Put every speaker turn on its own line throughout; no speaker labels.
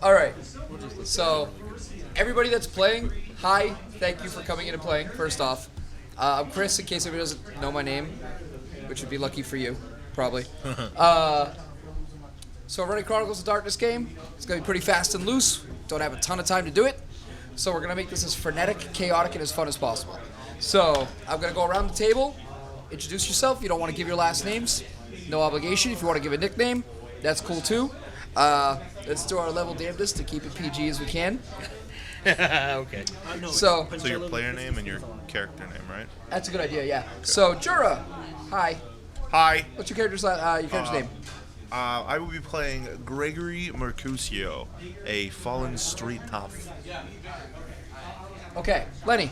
All right. So, everybody that's playing, hi. Thank you for coming in and playing, first off. I'm Chris, in case anybody doesn't know my name, which would be lucky for you, probably. So we're running Chronicles of Darkness game. It's going to be pretty fast and loose. Don't have a ton of time to do it. So we're going to make this as frenetic, chaotic, and as fun as possible. So I'm going to go around the table, introduce yourself. You don't want to give your last names. No obligation. If you want to give a nickname, that's cool too. Let's do our level damnedest to keep it PG as we can.
Okay.
So
your player name and your character name, right?
that's a good idea, yeah. So Jura, hi.
Hi.
What's your character's name?
I will be playing Gregory Mercutio, a fallen street tough.
Okay, Lenny.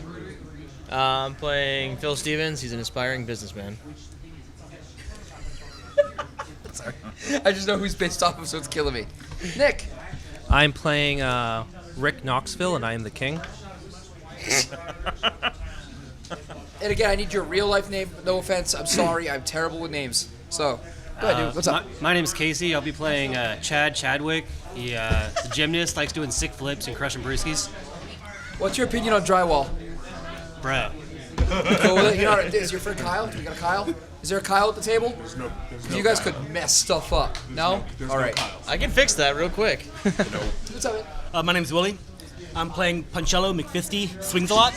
I'm playing Phil Stevens. He's an aspiring businessman.
Sorry. I just know who's based off of, so it's killing me. Nick.
I'm playing Rick Knoxville, and I am the king.
And again, I need your real life name. No offense. I'm sorry. I'm terrible with names. So, go ahead, dude. What's up?
My name's Casey. I'll be playing Chad Chadwick. He's a gymnast, likes doing sick flips and crushing brewskis.
What's your opinion on drywall?
Bruh.
Cool with it? You know, is your friend Kyle? Do we got a Kyle? Is there a Kyle at the table?
There's no
You guys
Kyle.
could mess stuff up. No?
There's
All
no
right.
Kyle.
I can fix that real quick.
What's up, man?
My name's Willie. I'm playing Punchello McFifty, swings a lot.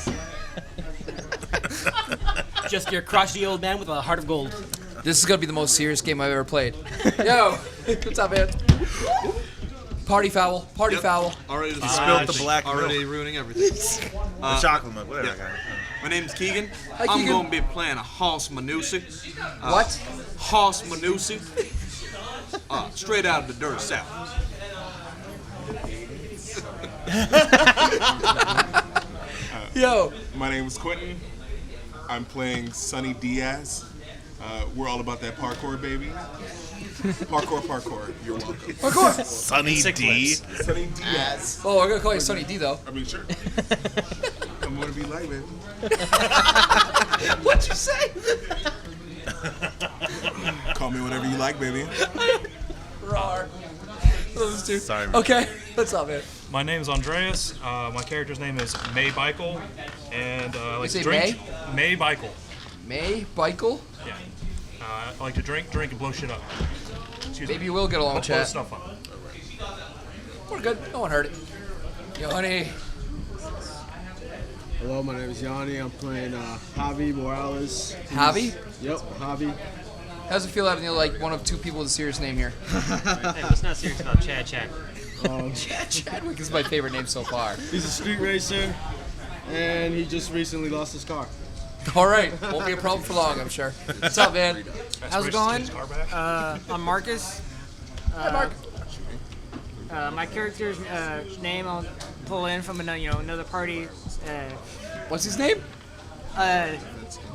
Just your crotchety old man with a heart of gold.
This is going to be the most serious game I've ever played. Yo, what's up, man? Party foul. Party foul.
Already
Spilled the black milk.
already ruining everything.
The chocolate milk, whatever
yeah.
I got.
My name's Keegan.
Hi,
I'm
Keegan.
going to be playing a Hoss Manusi.
What?
Hoss Manusi. Straight out of the dirt south.
Yo.
My name is Quentin. I'm playing Sonny Diaz. We're all about that parkour, baby. Parkour. You're welcome.
Parkour.
Sunny
Sick
D.
flips.
Sonny Diaz.
Oh, we're going to call you Sonny D, though.
I mean, sure. I'm gonna be light, baby.
What'd you say?
Call me whatever you like, baby.
Rawr. Those two.
Sorry, man.
Okay. What's up, man?
My name is Andreas. My character's name is May Beichel, and I like
say
to drink.
May?
May Beichel.
May Beichel?
Yeah. I like to drink, and blow shit up. Excuse
Maybe
me.
you will get along,
Blow
chat.
stuff up.
We're good. No one heard it. Yo, honey.
Hello, my name is Yanni. I'm playing Javi Morales.
Javi?
Yep, Javi.
How's it feel having like one of two people with a serious name here?
Hey, what's not serious about Chad Chadwick?
Chadwick is my favorite name so far.
He's a street racer, and he just recently lost his car.
All right. Won't be a problem for long, I'm sure. What's up, man?
How's it going? I'm Marcus.
Hi, Mark.
My character's name I'll pull in from another party.
What's his name?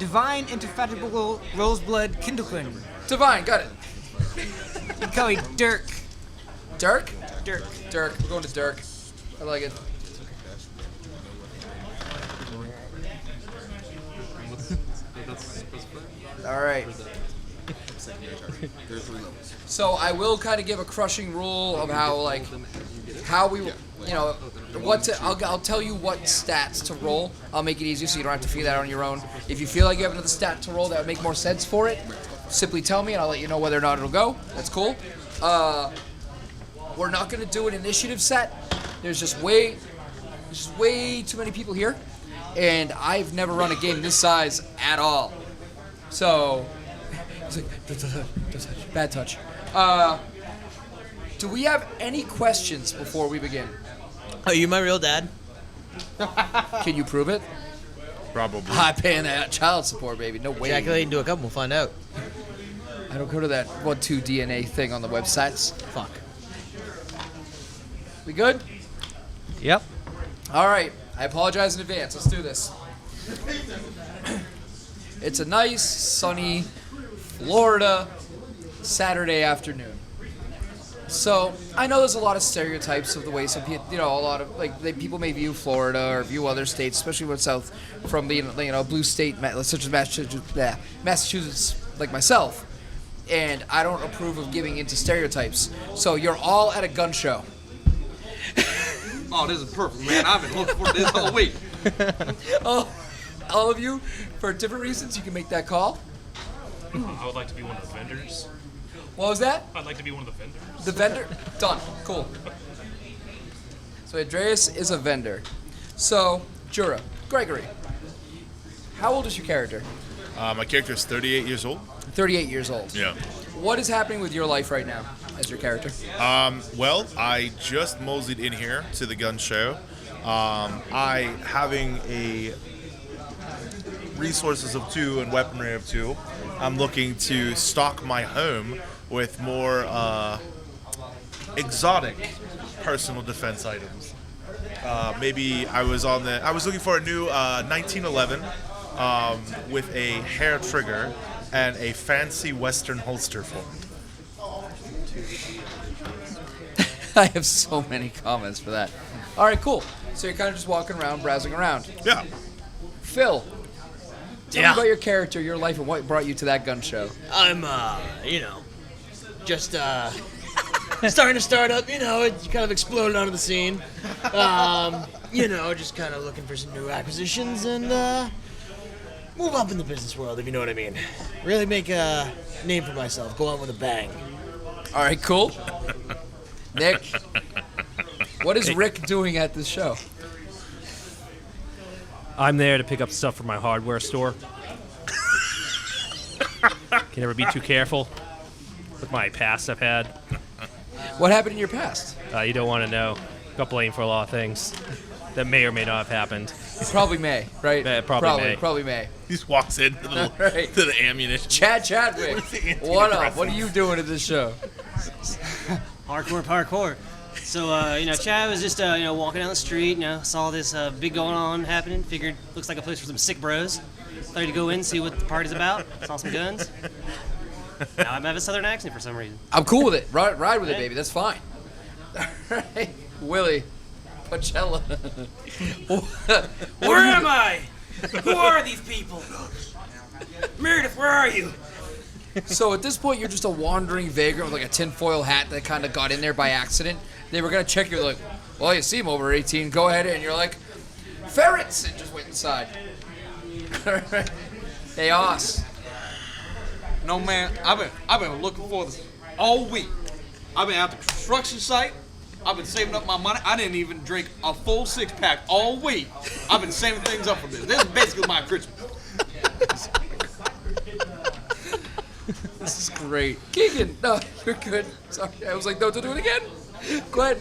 Divine Indefatigable Roseblood Kindlequin.
Divine. Got it.
You call me Dirk.
Dirk?
Dirk.
Dirk. We're going to Dirk. I like it. All right. So I will kind of give a crushing rule of how we, I'll tell you what stats to roll. I'll make it easier so you don't have to figure that out on your own. If you feel like you have another stat to roll that would make more sense for it, simply tell me and I'll let you know whether or not it'll go. That's cool. We're not going to do an initiative set. There's just way too many people here, and I've never run a game this size at all. So, it's like, bad touch. Do we have any questions before we begin?
Are you my real dad?
Can you prove it?
Probably.
I'm paying that child support, baby. No way.
Ejaculate into a cup, we'll find out.
I don't go to that 1-2 DNA thing on the websites. Fuck. We good?
Yep.
All right. I apologize in advance. Let's do this. It's a nice, sunny Florida Saturday afternoon. So I know there's a lot of stereotypes of the way some people, a lot of people may view Florida or view other states, especially when south from the blue state such as Massachusetts, like myself. And I don't approve of giving into stereotypes. So you're all at a gun show.
Oh, this is perfect, man. I've been looking for this whole week.
Oh, all of you, for different reasons, you can make that call.
I would like to be one of the vendors.
What was that?
I'd like to be one of the vendors.
The vendor? Done. Cool. So Andreas is a vendor. So, Jura, Gregory, how old is your character?
My character is 38 years old.
38 years old.
Yeah.
What is happening with your life right now as your character?
Well, I just moseyed in here to the gun show. I having a resources of 2 and weaponry of 2. I'm looking to stock my home with more exotic personal defense items. Maybe I was looking for a new 1911 with a hair trigger and a fancy Western holster for it.
I have so many comments for that. All right, cool. So you're kind of just walking around, browsing around.
Yeah.
Phil, tell me about your character, your life, and what brought you to that gun show.
I'm, just, starting to start up, it kind of exploded onto the scene. Just kind of looking for some new acquisitions and, move up in the business world, if you know what I mean. Really make a name for myself, go out with a bang.
All right, cool. Nick, what is Rick doing at this show?
I'm there to pick up stuff from my hardware store. Can never be too careful with my past I've had.
What happened in your past?
You don't want to know. Got blamed for a lot of things that may or may not have happened.
Probably may, right?
Probably
may.
He just walks into the,
Right.
to the ammunition.
Chad Chadwick, what up? What are you doing at this show?
Parkour. So, Chad was just, walking down the street, saw this big going on happening, figured looks like a place for some sick bros. Thought he'd go in, see what the party's about, saw some guns. Now I'm having a southern accent for some reason.
I'm cool with it. Ride with it, baby. That's fine. All right, Willie, Pacella.
Where am I? Who are these people? Meredith, where are you?
So at this point, you're just a wandering vagrant with like a tinfoil hat that kind of got in there by accident. They were gonna check you, like, well, you seem over 18. Go ahead, and you're like, ferrets, and just went inside. All right. Hey, Oz.
No, man, I've been looking for this all week. I've been at the construction site. I've been saving up my money. I didn't even drink a full 6-pack all week. I've been saving things up for this. This is basically my Christmas.
This is great. Keegan, no, you're good. Sorry, I was like, no, don't do it again. Go ahead.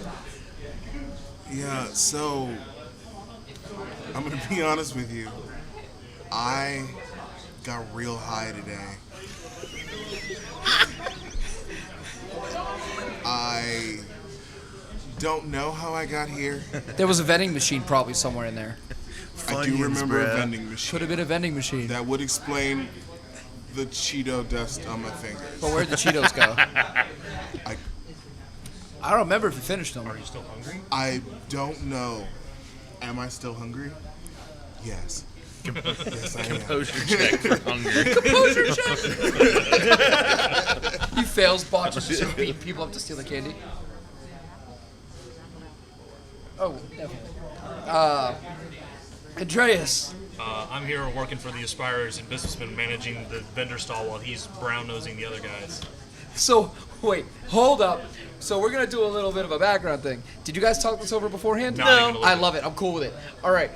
Yeah, so I'm gonna be honest with you. I got real high today. I don't know how I got here.
There was a vending machine probably somewhere in there.
I do remember a vending machine.
Could have been a vending machine.
That would explain the Cheeto dust on my fingers.
But where'd the Cheetos go? I don't remember if you finished them.
Are you still hungry?
I don't know. Am I still hungry? Yes. Yes, I am.
Composure check for hunger.
Composure check. He fails, botches, just beat people up to steal the candy. Oh, definitely. Andreas.
I'm here working for the Aspirers and Businessmen, managing the vendor stall while he's brown-nosing the other guys.
So, wait, hold up. So we're going to do a little bit of a background thing. Did you guys talk this over beforehand?
No.
I love it. I'm cool with it. All right.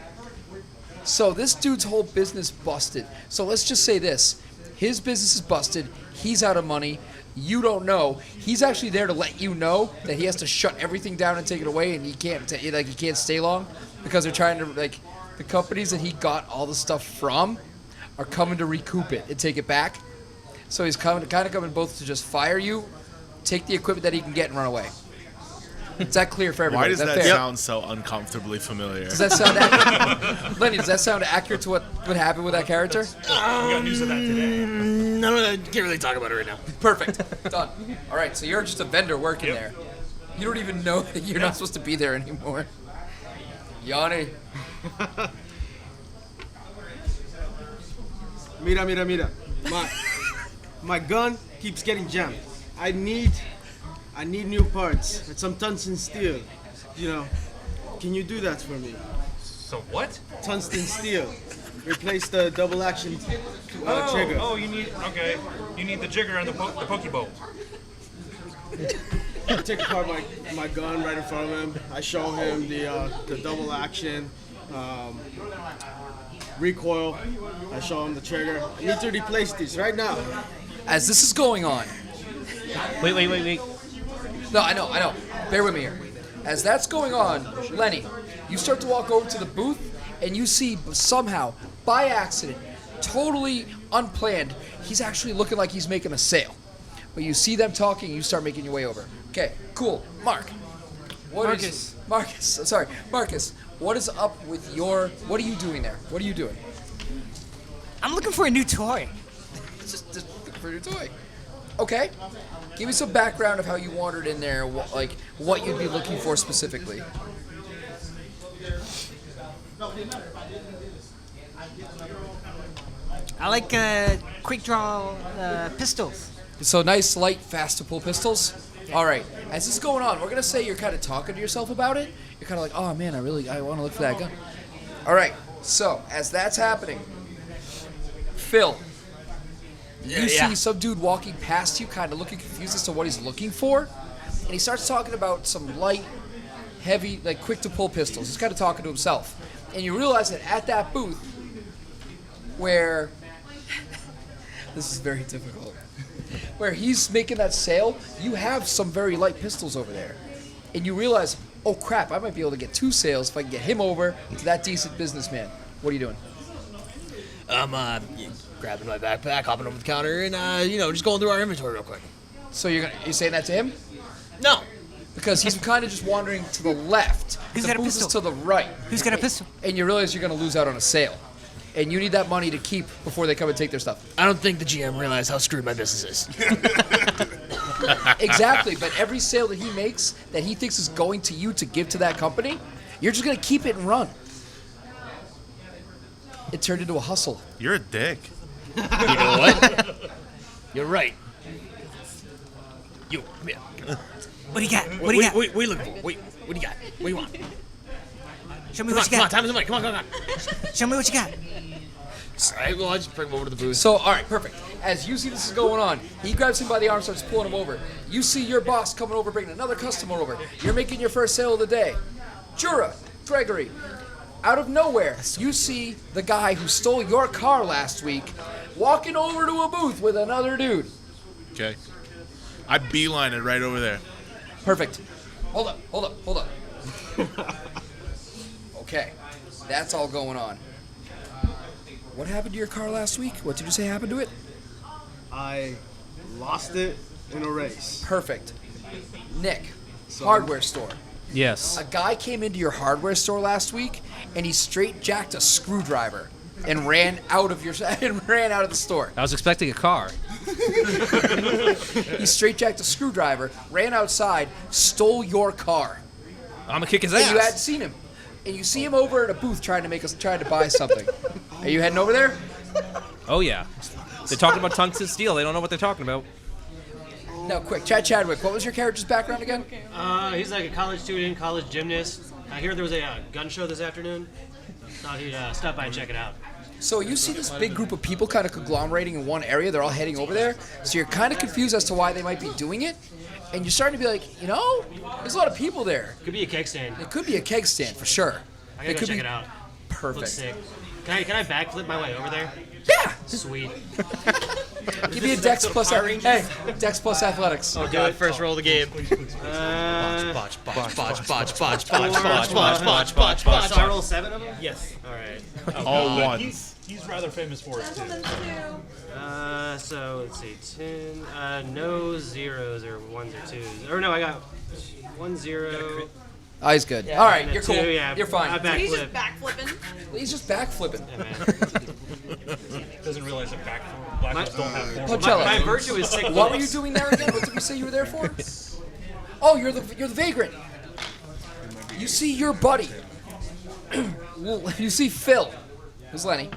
So this dude's whole business busted. So let's just say this. His business is busted. He's out of money. You don't know. He's actually there to let you know that he has to shut everything down and take it away, and he can't stay long because they're trying to, like, the companies that he got all the stuff from are coming to recoup it and take it back. So he's kind of coming both to just fire you, take the equipment that he can get, and run away. Is that clear for everybody?
Why does
Is
that
fair?
sound so uncomfortably familiar?
Does that sound accurate? Lenny, does that sound accurate to what happened with that character?
We got news of that today.
No, I can't really talk about it right now.
Perfect. Done. All right, so you're just a vendor working there. You don't even know that you're not supposed to be there anymore. Yanni.
Mira. My gun keeps getting jammed. I need new parts and some tungsten steel. can you do that for me?
So what?
Tungsten steel. Replace the double action trigger.
Oh, you need the jigger and the pokeball.
I take apart my gun right in front of him. I show him the double action recoil. I show him the trigger. I need to replace these right now.
As this is going on.
Wait.
No, I know. Bear with me here. As that's going on, Lenny, you start to walk over to the booth, and you see somehow, by accident, totally unplanned, he's actually looking like he's making a sale. But you see them talking, and you start making your way over. Okay, cool. Marcus. Marcus, what is up with what are you doing there? What are you doing?
I'm looking for a new toy.
Just looking for your toy. Okay. Give me some background of how you wandered in there, what you'd be looking for specifically.
I like quick draw pistols.
So nice, light, fast to pull pistols. All right. As this is going on, we're gonna say you're kind of talking to yourself about it. You're kind of like, oh man, I want to look for that gun. All right. So as that's happening, Phil, you see some dude walking past you, kind of looking confused as to what he's looking for, and he starts talking about some light, heavy, like quick to pull pistols. He's kind of talking to himself, and you realize that at that booth, where this is very difficult, where he's making that sale, you have some very light pistols over there, and you realize, oh crap, I might be able to get 2 sales if I can get him over to that decent businessman. What are you doing?
I'm grabbing my backpack, hopping over the counter, and just going through our inventory real quick.
So you're saying that to him?
No,
because he's kind of just wandering to the left.
Who's
the
got a
booth
pistol?
is to the right.
Who's got a pistol?
And you realize you're going to lose out on a sale, and you need that money to keep before they come and take their stuff.
I don't think the GM realized how screwed my business is.
Exactly, but every sale that he makes that he thinks is going to you to give to that company, you're just going to keep it and run. It turned into a hustle.
You're a dick.
You know what? You're right. You, come here.
What do you got? What do you got?
What are you looking for? What do you got? What do you want?
Show me
Come
what
on,
you got.
time is the money. Come on.
Show me what you got.
All right, well, I'll just bring him over to the booth.
So, all right, perfect. As you see this is going on, he grabs him by the arm, starts pulling him over. You see your boss coming over, bringing another customer over. You're making your first sale of the day. Jura, Gregory, out of nowhere, you see the guy who stole your car last week walking over to a booth with another dude.
Okay. I beeline it right over there.
Perfect. Hold up. Okay, that's all going on. What happened to your car last week? What did you say happened to it?
I lost it in a race.
Perfect. Nick, hardware store.
Yes.
A guy came into your hardware store last week, and he straight jacked a screwdriver and ran out of the store.
I was expecting a car.
He straight jacked a screwdriver, ran outside, stole your car.
I'm gonna kick his
And you
ass.
hadn't seen him. And you see him over at a booth trying to buy something. Are you heading over there?
Oh yeah. They're talking about tungsten steel. They don't know what they're talking about.
No, quick. Chadwick, what was your character's background again?
He's like a college student, college gymnast. I hear there was a gun show this afternoon. Thought he'd stop by and check it out.
So you see this big group of people kind of conglomerating in one area. They're all heading over there. So you're kind of confused as to why they might be doing it. And you're starting to be like, there's a lot of people there.
Could be a keg stand.
It could be a keg stand for sure.
I gotta go check it out.
Perfect.
Looks sick. Can I backflip my way over there?
Yeah.
Sweet.
Give me a Dex plus Dex plus athletics.
Oh god, first roll of the game. Botch.
So I roll 7 of them?
Yes.
All right.
All ones.
He's rather famous for it too.
So let's see, 10. No zeros or ones or twos. Or no, I got 1 0.
Oh, he's good. All right,
and
you're
a
cool.
2, yeah.
You're fine.
I
He's
backflip.
just backflipping.
He's just backflipping.
Yeah, man.
Doesn't realize that black ones don't have form.
Poncello,
My virtue is sick.
what were you doing there again? What did we say you were there for? Oh, you're the vagrant. You see your buddy. You see Phil, who's Lenny,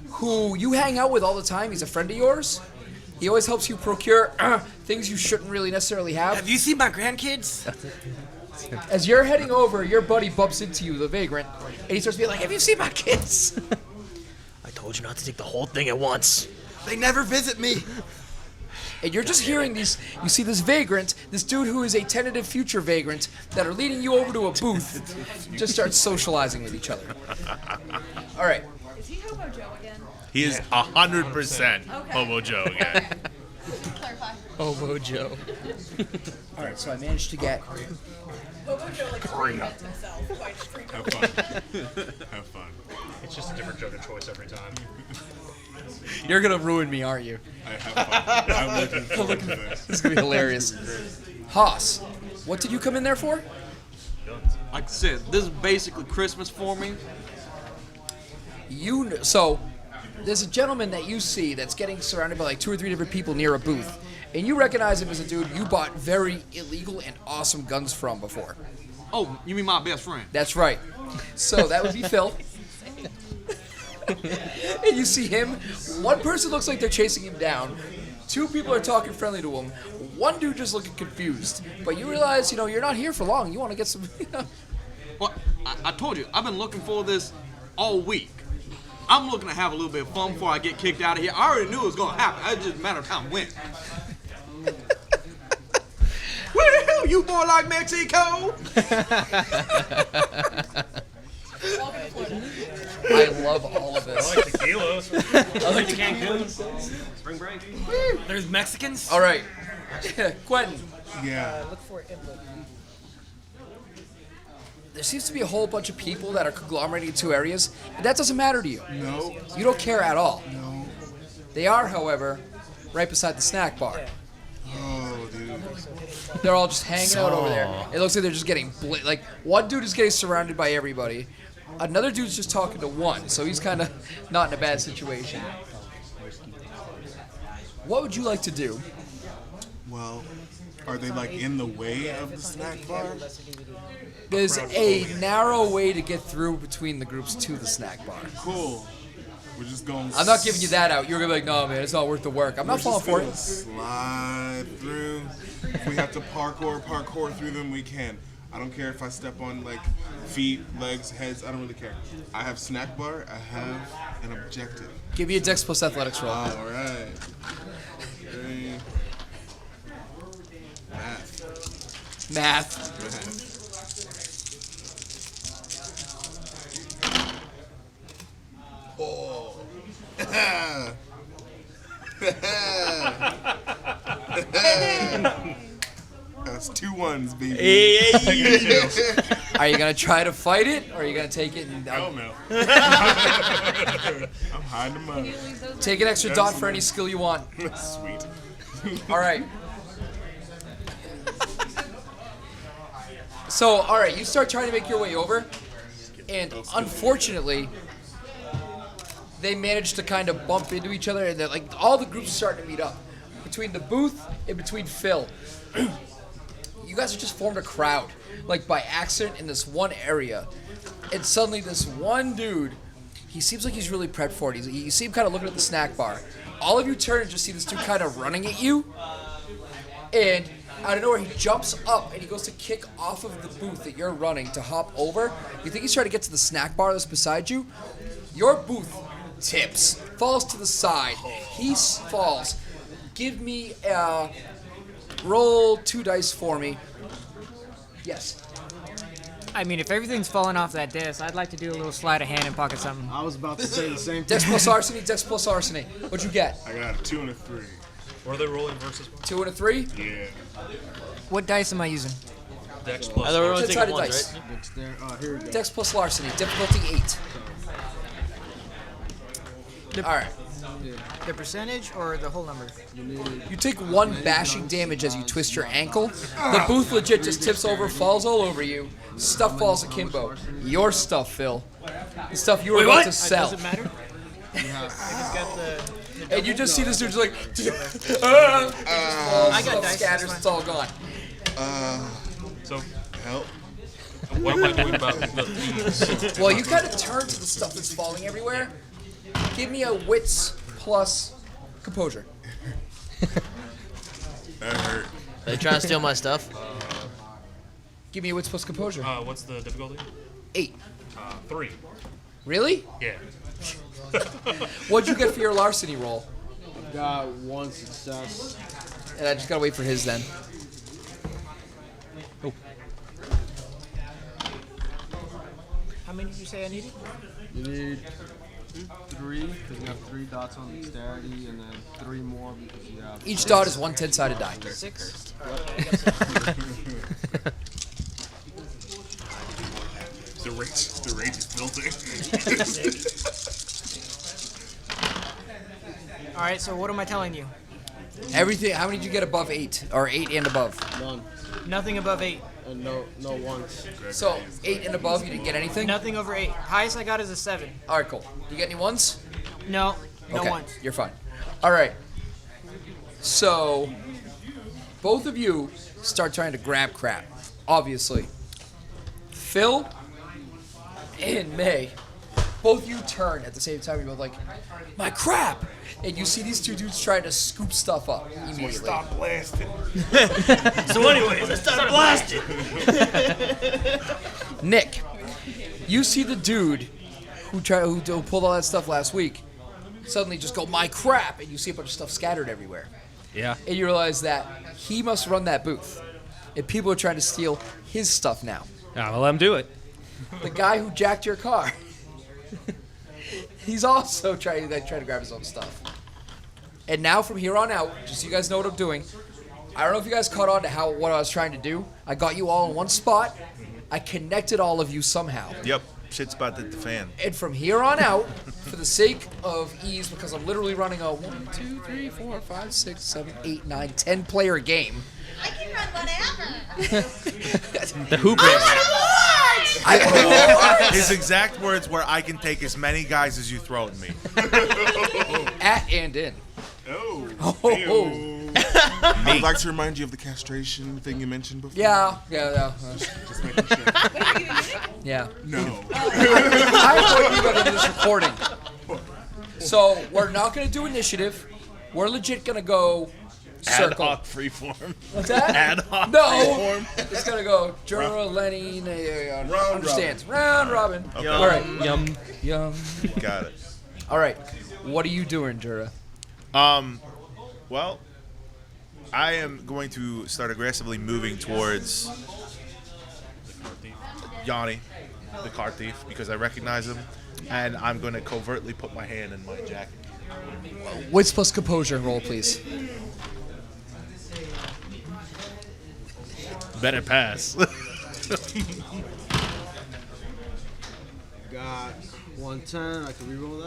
who you hang out with all the time. He's a friend of yours. He always helps you procure things you shouldn't really necessarily have.
Have you seen my grandkids?
As you're heading over, your buddy bumps into you, the vagrant, and he starts being like, "Have you seen my kids?"
I told you not to take the whole thing at once.
They never visit me.
And you're just hearing these. You see this vagrant, this dude who is a tentative future vagrant, that are leading you over to a booth, just start socializing with each other. All right.
Is he Hobo Joe again?
He is 100% Hobo Joe again.
Clarify.
Hobo Joe.
All right, so I managed to get.
Hobo Joe like reinvents himself by
Have fun. Have fun.
It's just a different Joker choice every time.
You're gonna ruin me, aren't you?
I have fun. I'm looking forward to this.
This is gonna be hilarious. Haas, what did you come in there for?
Like I said, this is basically Christmas for me.
So, there's a gentleman that you see that's getting surrounded by like 2 or 3 different people near a booth, and you recognize him as a dude you bought very illegal and awesome guns from before.
Oh, you mean my best friend?
That's right. So that would be Phil. And you see him. One person looks like they're chasing him down. 2 people are talking friendly to him. 1 dude just looking confused. But you realize, you're not here for long. You want to get some.
Well, I told you, I've been looking for this all week. I'm looking to have a little bit of fun before I get kicked out of here. I already knew it was going to happen. It's just a matter of time when. Where the hell you boy like Mexico?
I love all of this.
I like tequila.
I like
Cancun. Spring break.
There's Mexicans?
All right. Quentin.
Yeah.
Look for input.
There seems to be a whole bunch of people that are conglomerating in 2 areas, but that doesn't matter to you.
No.
You don't care at all.
No.
They are, however, right beside the snack bar.
Oh, dude.
They're all just hanging out over there. It looks like they're just getting like one dude is getting surrounded by everybody. Another dude's just talking to one, so he's kind of not in a bad situation. What would you like to do?
Well, are they like in the way of the snack bar?
There's a narrow way to get through between the groups to the snack bar.
Cool. We're just going.
I'm not giving you that out. You're gonna be like, no, man, it's not worth the work. I'm not falling for it.
Slide through. If we have to parkour through them, we can. I don't care if I step on like feet, legs, heads. I don't really care. I have snack bar. I have an objective.
Give me a Dex plus Athletics roll.
All right. Okay.
Math.
Oh. That's 2 1s, baby.
Hey. Are you gonna try to fight it, or are you gonna take it and?
Hell no. I'm hiding them up.
Take an extra dot for any skill you want.
Sweet.
All right. So, all right, you start trying to make your way over, and unfortunately, they manage to kind of bump into each other, and they're like all the groups are starting to meet up between the booth and between Phil. You guys have just formed a crowd, like by accident in this one area, and suddenly this one dude, he seems like he's really prepped for it. You see him kind of looking at the snack bar. All of you turn and just see this dude kind of running at you, and out of nowhere he jumps up and he goes to kick off of the booth that you're running to hop over. You think he's trying to get to the snack bar that's beside you? Your booth tips, falls to the side. He falls. Give me roll 2 dice for me. Yes.
I mean, if everything's falling off that disc, I'd like to do a little sleight of hand and pocket something.
I was about to say the same thing.
Dex plus arsony, Dex plus arsony. What'd you get?
I got a 2 and a 3.
What are they rolling versus?
2 and a 3?
Yeah.
What dice am I using?
Dex plus.
I thought we were only
It's
taking
inside
ones,
dice.
right?
It's there. Oh, here we go.
Dex plus larceny, difficulty 8. All right.
The percentage or the whole number?
You take 1 bashing damage as you twist your ankle. The booth legit just tips over, falls all over you. Stuff falls akimbo. Your stuff, Phil. The stuff you were about to sell.
Does it matter? I just got the
And you just see this dude just like,
I got
stuff
dice,
scatters,
that's
it's all gone.
So
Help.
what am I doing about the thieves?
Well, you kind of turn to the stuff that's falling everywhere. Give me a wits plus composure.
That hurt.
Are they trying to steal my stuff?
Give me a wits plus composure.
What's the difficulty?
8.
3.
Really?
Yeah.
What'd you get for your larceny roll?
Got 1 success.
And I just gotta wait for his then. Oh.
How many did you say I needed?
You need 3 because you have 3 dots on dexterity, and then 3 more because you have.
Each dot is 1 10-sided die.
6.
The rage is building.
All right. So what am I telling you?
Everything. How many did you get above 8? Or 8 and above?
None.
Nothing above 8.
And no ones.
So 8 and above, you didn't get anything?
Nothing over 8. Highest I got is a 7.
All right, cool. You get any ones?
No. No
Okay,
ones.
you're fine. All right. So both of you start trying to grab crap. Obviously, Phil and May, both you turn at the same time. You're both like, "My crap!" And you see these two dudes trying to scoop stuff up immediately.
Stop blasting.
So anyways, I started blasting.
Nick, you see the dude who pulled all that stuff last week suddenly just go, "My crap," and you see a bunch of stuff scattered everywhere.
Yeah.
And you realize that he must run that booth. And people are trying to steal his stuff now.
I'm gonna let him do it.
The guy who jacked your car. He's also trying to grab his own stuff. And now from here on out, just so you guys know what I'm doing, I don't know if you guys caught on to what I was trying to do. I got you all in one spot. I connected all of you somehow.
Yep. Shit's about to hit the fan.
And from here on out, for the sake of ease, because I'm literally running a 1, 2, 3, 4, 5, 6, 7, 8, 9, 10 player game.
I can run whatever.
The hoop race.
His exact words were, "I can take as many guys as you throw at me."
At and in.
Oh.
Oh.
I would like to remind you of the castration thing you mentioned before.
Yeah.
Just making sure.
Yeah.
No.
I thought you got into this recording. So we're not going to do initiative. We're legit going to go circle.
Ad hoc freeform.
What's that?
Ad hoc
No.
freeform.
It's going to go Jura, Lenny, understands. Round robin.
Okay.
All right.
Yum.
Yum.
Got it.
All right. What are you doing, Jura?
Well, I am going to start aggressively moving towards Yanni, the car thief, because I recognize him, and I'm going to covertly put my hand in my jacket.
Wits plus composure roll, please.
Better pass.
Got 110. I can reroll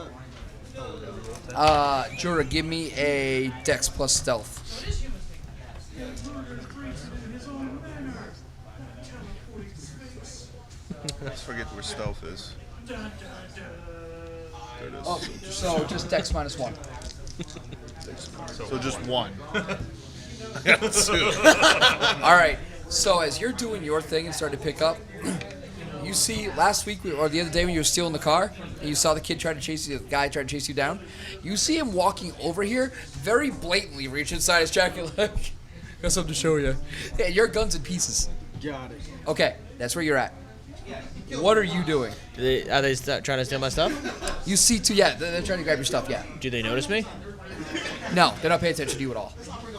that.
Jura, give me a Dex plus Stealth.
Let's forget where stealth is. There it is.
Oh, so just Dex minus 1.
So just 1. I got 2.
All right. So as you're doing your thing and starting to pick up, you see last week or the other day when you were stealing the car and you saw the kid trying to chase you, the guy trying to chase you down. You see him walking over here, very blatantly reach inside his jacket like, got something to show you. Yeah, your gun's in pieces.
Got it.
Okay, that's where you're at. What are you doing?
Are they trying to steal my stuff?
You see two, yeah, they're trying to grab your stuff, yeah.
Do they notice me?
No, they're not paying attention to you at all.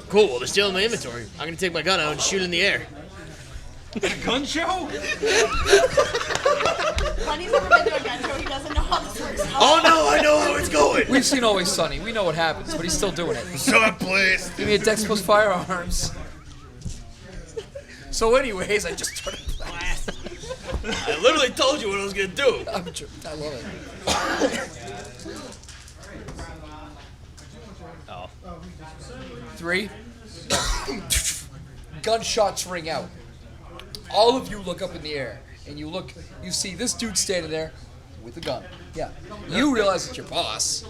Cool, well, they're stealing my inventory. I'm gonna take my gun out and shoot in the air.
Gun show?
Honey's never been to a gun show. He doesn't know how this works out.
Oh no, I know how it's going!
We've seen Always Sunny. We know what happens, but he's still doing it.
God bless.
Give me a Dex plus firearms. So anyways, I just started playing.
I literally told you what I was gonna do.
I love it.
Oh.
3. Gunshots ring out. All of you look up in the air, and you see this dude standing there with a gun. Yeah. You realize it's your boss.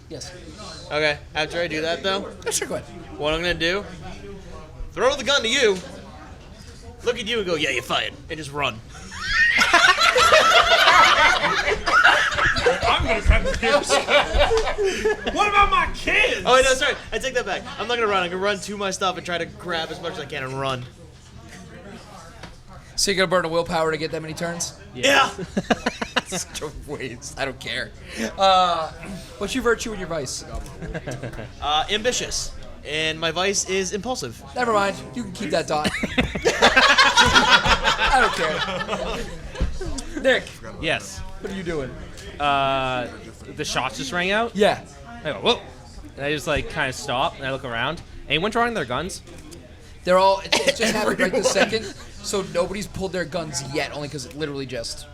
Yes.
Okay, after I do that though,
Yeah, sure, go ahead.
what I'm gonna do, throw the gun to you, look at you and go, yeah, you're fired, and just run.
I'm gonna grab the kids. What about my kids?
Oh, wait, no, sorry, I take that back. I'm not gonna run, I'm gonna run to my stuff and try to grab as much as I can and run.
So you're gonna burn a willpower to get that many turns?
Yeah.
Ways. I don't care. What's your virtue and your vice?
Ambitious. And my vice is impulsive.
Never mind. You can keep that dot. I don't care. Nick.
Yes.
What are you doing?
The shots just rang out.
Yeah.
I go, whoa. And I just like kind of stop and I look around. Anyone drawing their guns?
They're all. It just happened right this second. So nobody's pulled their guns yet, only because it literally just.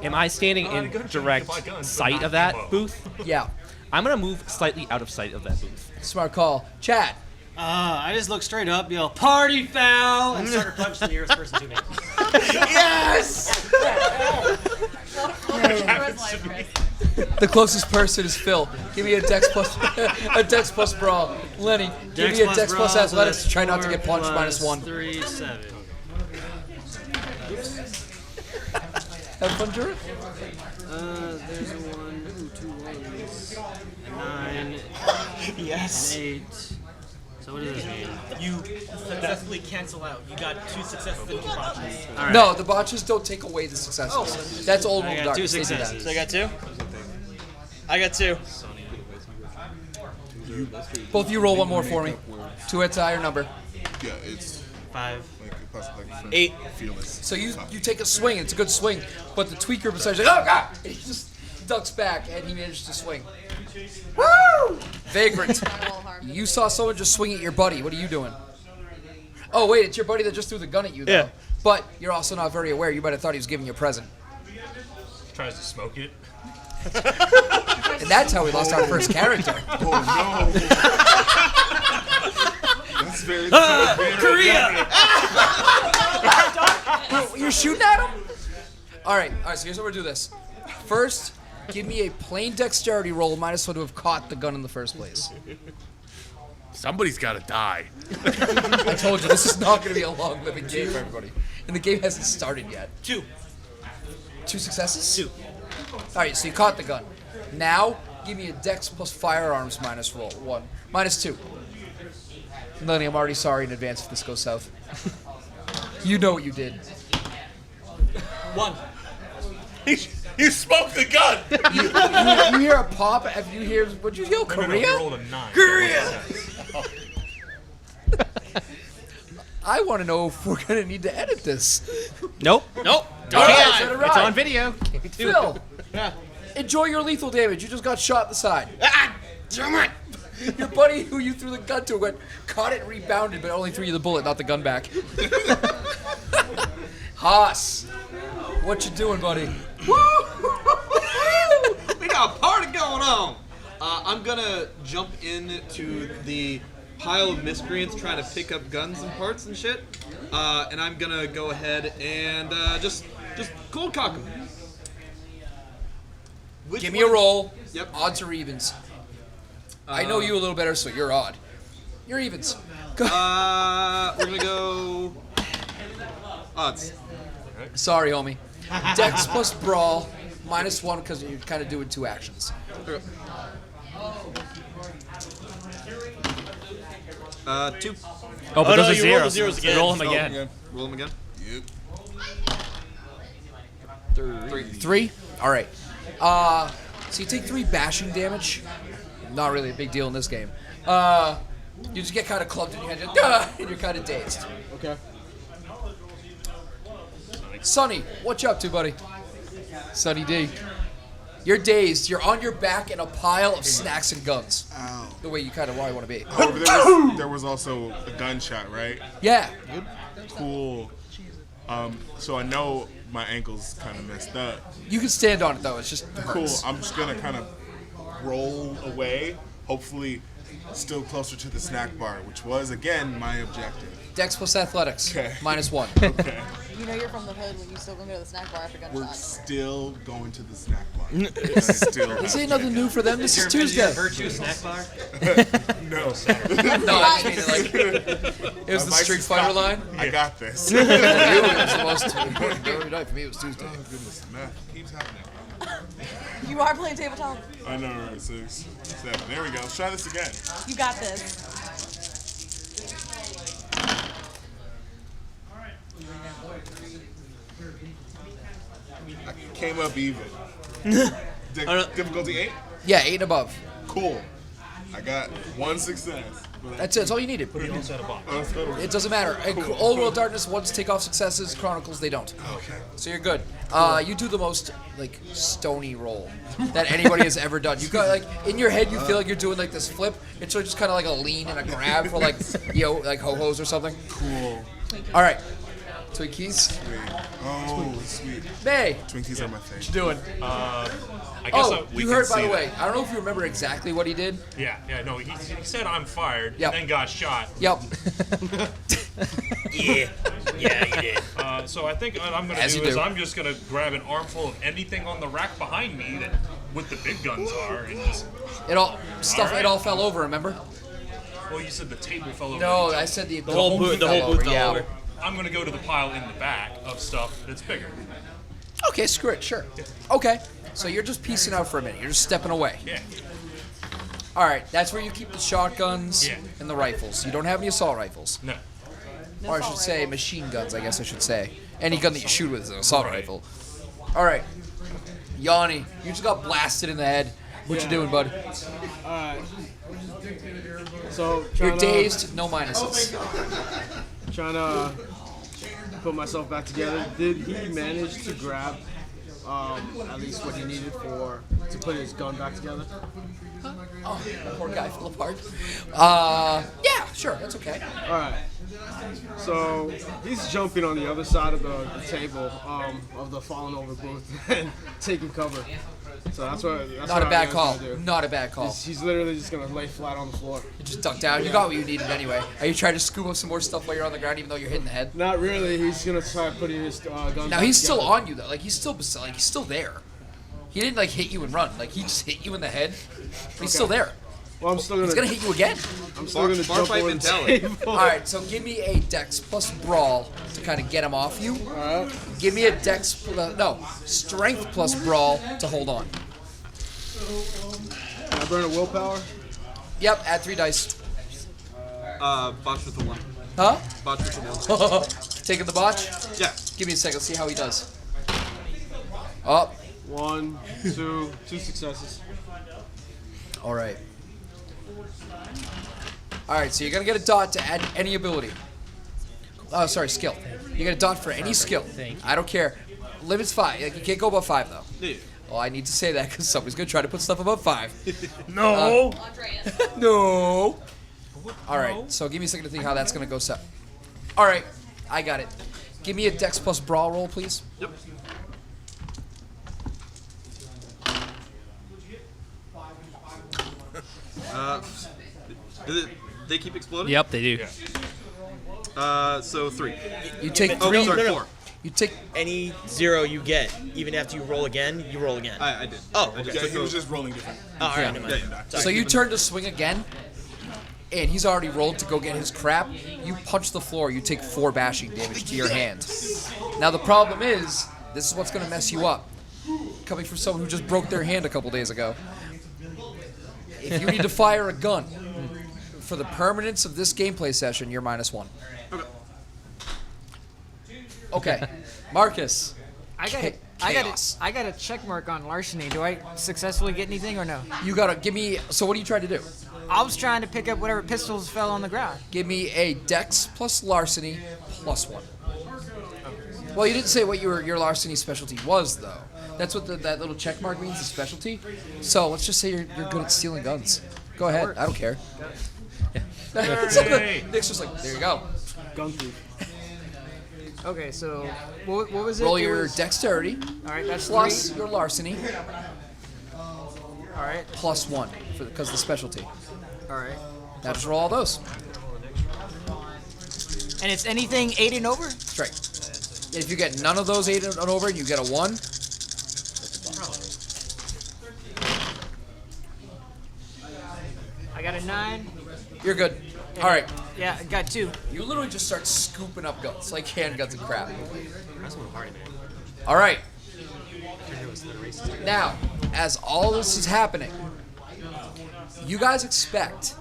Am I standing in direct sight of that booth?
Yeah.
I'm gonna move slightly out of sight of that booth.
Smart call. Chad.
I just look straight up, yell, "Party foul!" and start to punch the nearest person to me.
Yes! The closest person is Phil. Give me a Dex plus brawl. Lenny, give me a Dex plus athletics. Try not to get punched -1.
3, 7.
Have fun, Drew.
There's a 1, 2 ones, a 9.
Yes.
8. So what does this mean?
You successfully cancel out. You got 2 successes and 2 botches.
All right.
No, the botches don't take away the successes. That's old
I
world
got
darkness.
2
They do that.
successes.
So I got 2? I got 2.
Both of you roll one more for me. 2 hits a higher number.
Yeah, it's
5.
like
8.
Fearless.
So you take a swing. It's a good swing, but the tweaker beside you, like, oh god! And he just ducks back, and he managed to swing. Woo! Vagrant. You saw someone just swing at your buddy. What are you doing? Oh wait, it's your buddy that just threw the gun at you, though.
Yeah.
But you're also not very aware. You might have thought he was giving you a present.
Tries to smoke it.
And that's how we lost our first character.
Oh no! That's very.
Korea!
You're shooting at him? All right. So here's how we're gonna do this. First, give me a plain dexterity roll -1 to have caught the gun in the first place.
Somebody's got to die.
I told you this is not gonna be a long living game for everybody, and the game hasn't started yet.
2.
2 successes?
2.
All right. So you caught the gun. Now give me a dex plus firearms roll -1, -2. Lenny, I'm already sorry in advance if this goes south. You know what you did.
1.
You smoked the gun.
You hear a pop after you hear. What'd you yell?
No,
Korea?
you rolled a 9.
Korea! I want to know if we're gonna need to edit this.
Nope.
Nope.
All right, set it
It's
right.
on video.
Phil,
Yeah.
enjoy your lethal damage. You just got shot in the side.
Ah! Damn it!
Your buddy who you threw the gun to caught it and rebounded, but only threw you the bullet, not the gun back. Haas, what you doing, buddy?
We got a party going on. I'm gonna jump into the pile of miscreants trying to pick up guns and parts and shit, and I'm gonna go ahead and just cold cock them.
Give me a roll.
Yep.
Odds or evens? I know you a little better, so you're odd. You're evens.
We're gonna go odds.
Sorry, homie. Dex plus brawl -1 because you're kind of doing 2 actions.
2.
Oh, but
Oh, no,
those are
you roll the
zeros.
zeros again.
Roll them
Oh,
again.
Roll them again.
Yep.
3? All right. So you take 3 bashing damage. Not really a big deal in this game. You just get kind of clubbed in your head, and you're kind of dazed.
Okay.
Sonny, what you up to, buddy? Sonny D. You're dazed. You're on your back in a pile of snacks and guns.
Ow.
The way you kind of want to be.
Oh, there was also a gunshot, right?
Yeah.
Cool. So I know my ankle's kind of messed up.
You can stand on it though. It's just
Cool.
hurts.
I'm just gonna kind of roll away. Hopefully, still closer to the snack bar, which was again my objective.
Dex plus athletics.
Okay.
-1.
Okay.
You know you're from the hood when you still gonna go to the snack bar after
We're
gunshot.
still going to the snack bar. Still
This ain't nothing new for them. This is Tuesday.
Virtue snack bar?
No.
No, I just mean like it was the Street Fighter line.
I got this.
For you, it was the most important day of the night. For me, it was Tuesday.
Oh goodness, math keeps happening.
You are playing tabletop.
I know, right? 6, 7. There we go. Let's try this again.
You got this.
I came up even. Difficulty 8?
Yeah, 8 and above.
Cool. I got 1 success.
That's it. That's all you needed.
Put it inside a box.
It doesn't matter.
Cool.
Old World Darkness ones take off successes. Chronicles they don't.
Okay.
So you're good. You do the most like stony roll that anybody has ever done. You got like in your head, you feel like you're doing like this flip. It's just kind of like a lean and a grab for like like ho-hos or something.
Cool.
All right, Twinkies.
Sweet. Oh, sweet.
May.
Twinkies are my favorite.
What you doing?
I guess
you heard, by the way, I don't know if you remember exactly what he did.
Yeah, no, he said I'm fired,
Yep.
and then got shot.
Yep.
Yeah, you did.
So I think what I'm going to
As
do
you
is
do.
I'm just going to grab an armful of anything on the rack behind me that what the big guns are, and just.
It all fell over. Remember?
Well, you said the table fell over.
No, I said the
whole booth fell over.
I'm going to go to the pile in the back of stuff that's bigger.
Okay, screw it. Sure. Okay. So you're just piecing out for a minute. You're just stepping away.
Yeah.
All right. That's where you keep the shotguns
Yeah.
and the rifles. You don't have any assault rifles.
No.
Or I should say machine guns, I guess I should say. Any gun that you shoot with is an assault rifle. All right. Yanni, you just got blasted in the head. What you doing, bud?
Alright. So,
You're dazed, no minuses.
Trying to put myself back together. Did he manage to grab at least what he needed to put his gun back together?
Oh, that poor guy fell apart. Yeah, sure, that's okay.
Alright. So he's jumping on the other side of the table of the fallen over booth and taking cover. So that's what.
Not a bad call. Not a bad call.
He's literally just gonna lay flat on the floor.
You just duck down. You got what you needed anyway. Are you trying to scoop up some more stuff while you're on the ground, even though you're hitting the head?
Not really. He's gonna try putting his gun.
Now he's still on you though. Like he's still there. He didn't like hit you and run. Like he just hit you in the head. But he's still there.
Well, I'm still gonna.
He's gonna hit you again.
I'm still gonna jump over the table.
All right, so give me a Dex plus Brawl to kind of get him off you.
All right.
Give me a Strength plus Brawl to hold on.
Can I burn a willpower?
Yep, add 3 dice.
Botch with the 1.
Huh?
Botch with the 1.
Taking the botch?
Yeah.
Give me a second. Let's see how he does. Up.
1, 2 successes.
All right. All right, so you're gonna get a dot to add any ability. Oh, sorry, skill. You get a dot for any skill. I don't care. Limit's 5. Like, you can't go above 5 though.
Yeah.
Well, I need to say that because somebody's gonna try to put stuff above 5.
No.
No. All right, so give me a second to think how that's gonna go. All right, I got it. Give me a Dex plus Brawl roll, please.
Yep. They keep exploding?
Yep, they do.
So 3.
You take 3.
Oh, sorry, 4.
You take any 0 you get, even after you roll again, you roll again.
I did.
Oh,
I
okay.
Yeah, he was just rolling different.
Oh, all right, never mind.
So you turn to swing again, and he's already rolled to go get his crap. You punch the floor. You take 4 bashing damage to your hand. Now the problem is, this is what's going to mess you up. Coming from someone who just broke their hand a couple days ago. If you need to fire a gun for the permanence of this gameplay session, you're -1.
Okay.
Okay, Marcus.
I got a check mark on larceny. Do I successfully get anything or no?
You gotta give me. So what are you trying to do?
I was trying to pick up whatever pistols fell on the ground.
Give me a Dex plus larceny +1. Well, you didn't say what your larceny specialty was, though. That's what that little check mark means, the specialty. So let's just say you're good at stealing guns. Go ahead. I don't care. So Nick's just like, there you go.
Gun thief.
Okay, so what was it?
Roll
It
your
was-
dexterity.
All right, that's
plus
3.
your larceny
All right.
+1 because of the specialty.
All right.
Now just roll all those.
And it's anything 8 and over?
Straight. If you get none of those 8 and over and you get a 1,
I got a 9.
you're good. All right.
Yeah, I got 2.
You literally just start scooping up guns, like handguns and crap. All right. Now, as all this is happening, you guys expect,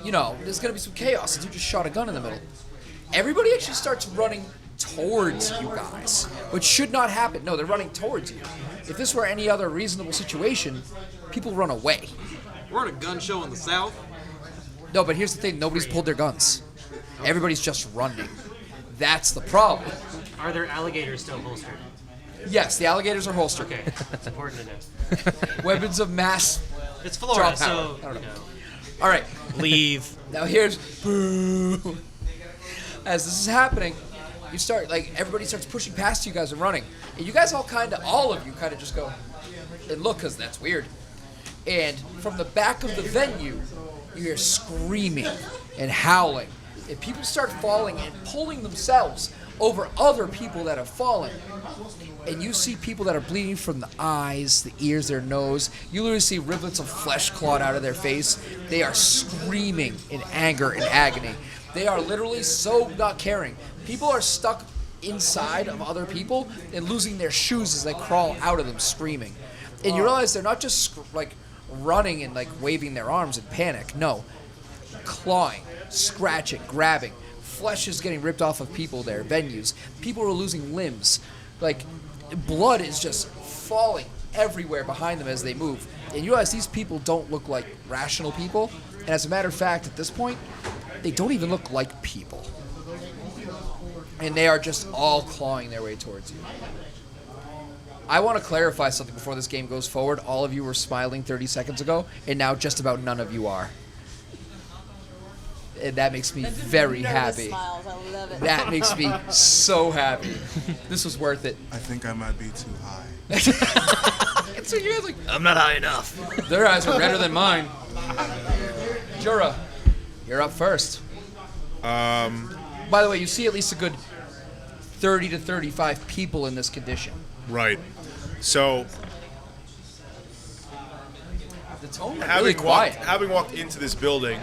there's going to be some chaos since you just shot a gun in the middle. Everybody actually starts running towards you guys, which should not happen. No, they're running towards you. If this were any other reasonable situation, people run away.
We're at a gun show in the South.
No, but here's the thing. Nobody's pulled their guns. Everybody's just running. That's the problem.
Are there alligators still holstered?
Yes, the alligators are holstered.
Okay, it's important to know.
Weapons of mass.
It's Florida,
draw power.
so
I don't know.
you know.
All right.
Leave.
Now here's boo. As this is happening, you start everybody starts pushing past you guys and running, and you guys all of you just go and look because that's weird. And from the back of the venue, you hear screaming and howling, and people start falling and pulling themselves over other people that have fallen. And you see people that are bleeding from the eyes, the ears, their nose. You literally see rivulets of flesh clawed out of their face. They are screaming in anger and agony. They are literally so not caring. People are stuck inside of other people and losing their shoes as they crawl out of them screaming. And you realize they're not just running and waving their arms in panic. No. Clawing, scratching, grabbing. Flesh is getting ripped off of people there, venues. People are losing limbs. Blood is just falling everywhere behind them as they move. And you realize these people don't look like rational people. And as a matter of fact, at this point, they don't even look like people. And they are just all clawing their way towards you. I want to clarify something before this game goes forward. All of you were smiling 30 seconds ago, and now just about none of you are. And that makes me very happy.
Smiles. I love it.
That makes me so happy. This was worth it.
I think I might be too high.
So you guys
I'm not high enough.
Their eyes are redder than mine. Jura, you're up first. By the way, you see at least a good 30 to 35 people in this condition.
Right. So,
The tone is really quiet.
having walked into this building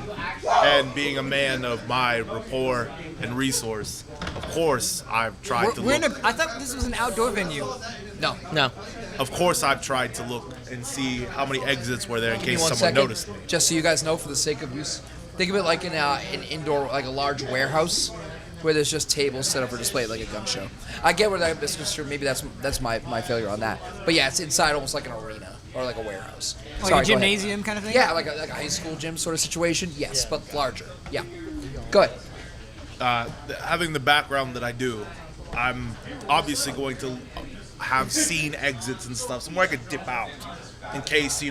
and being a man of my rapport and resource, of course I've tried to look.
I thought this was an outdoor venue.
No.
Of course I've tried to look and see how many exits were there in
Give me
case
1
someone
second,
noticed me.
just so you guys know, for the sake of use, think of it like an indoor, like a large warehouse, where there's just tables set up for display, like a gun show. I get where that is concerned. Maybe that's my failure on that. But yeah, it's inside almost like an arena or like a warehouse.
Like
Sorry,
a
go ahead.
gymnasium kind of thing?
Yeah, like a high school gym sort of situation. Yes, but larger. Yeah. Go ahead.
Having the background that I do, I'm obviously going to have seen exits and stuff, somewhere I could dip out in case,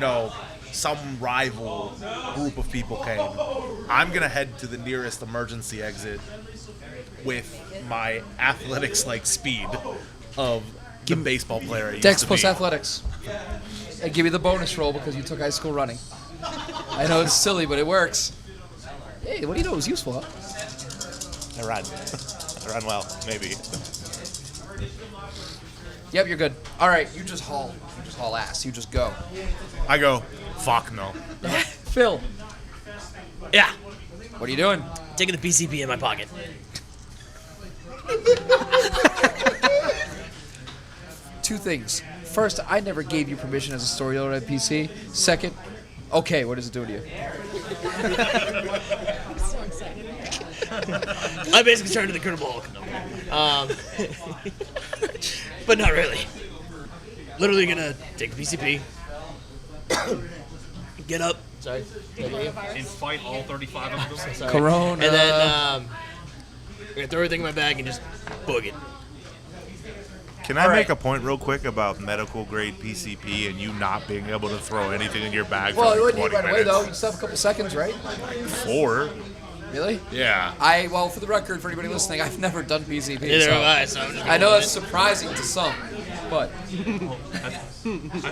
some rival group of people came. I'm going to head to the nearest emergency exit with my athletics-like speed of the baseball player I used
Dex
to
plus
be.
athletics. I give you the bonus roll because you took high school running. I know it's silly, but it works. Hey, what do you know? It was useful, huh?
I run. I run well, maybe.
Yep, you're good. All right, you just haul. You just haul ass. You just go.
I go, fuck no.
Phil.
Yeah.
What are you doing?
Taking the PCP in my pocket.
Two things. First, I never gave you permission as a storyteller at PC. Second, okay, what does it do to you?
I'm so excited.
I basically turned to the Incredible Hulk. But not really. Literally gonna take the PCP, get up. Sorry.
And fight all 35 of them.
Sorry.
Corona.
And then we're gonna throw everything in my bag and just boog it.
Can I make a point real quick about medical grade PCP and you not being able to throw anything in your bag
Well,
for
you
like
wouldn't
20
need right away,
minutes?
though. You still have a couple seconds, right?
4.
Really?
Yeah.
Well, for the record, for anybody listening, I've never done PCP.
Neither have I, so I'm just
I know
going
that's surprising to some, but
I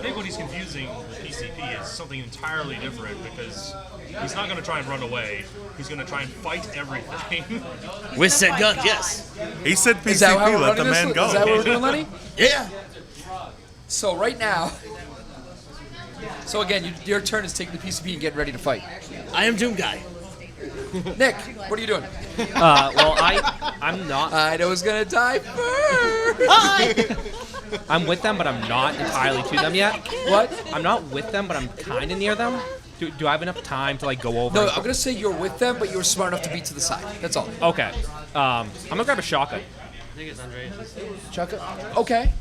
think what he's confusing with PCP is something entirely different because he's not going to try and run away. He's going to try and fight everything.
With said guns, yes.
He said PCP,
is that how we're
let the
running this?
man go.
Is that what we're doing, Lenny?
Yeah.
So right now, so again, your turn is taking the PCP and getting ready to fight.
I am Doom Guy.
Nick, what are you doing?
Well, I'm not.
I was gonna die first.
I'm with them, but I'm not entirely to them yet.
What?
I'm not with them, but I'm kind of near them. Do I have enough time to go over?
No, I'm gonna say you're with them, but you were smart enough to be to the side. That's all.
Okay. I'm gonna grab a shotgun.
think it's Andreas.
Chuck it. Okay.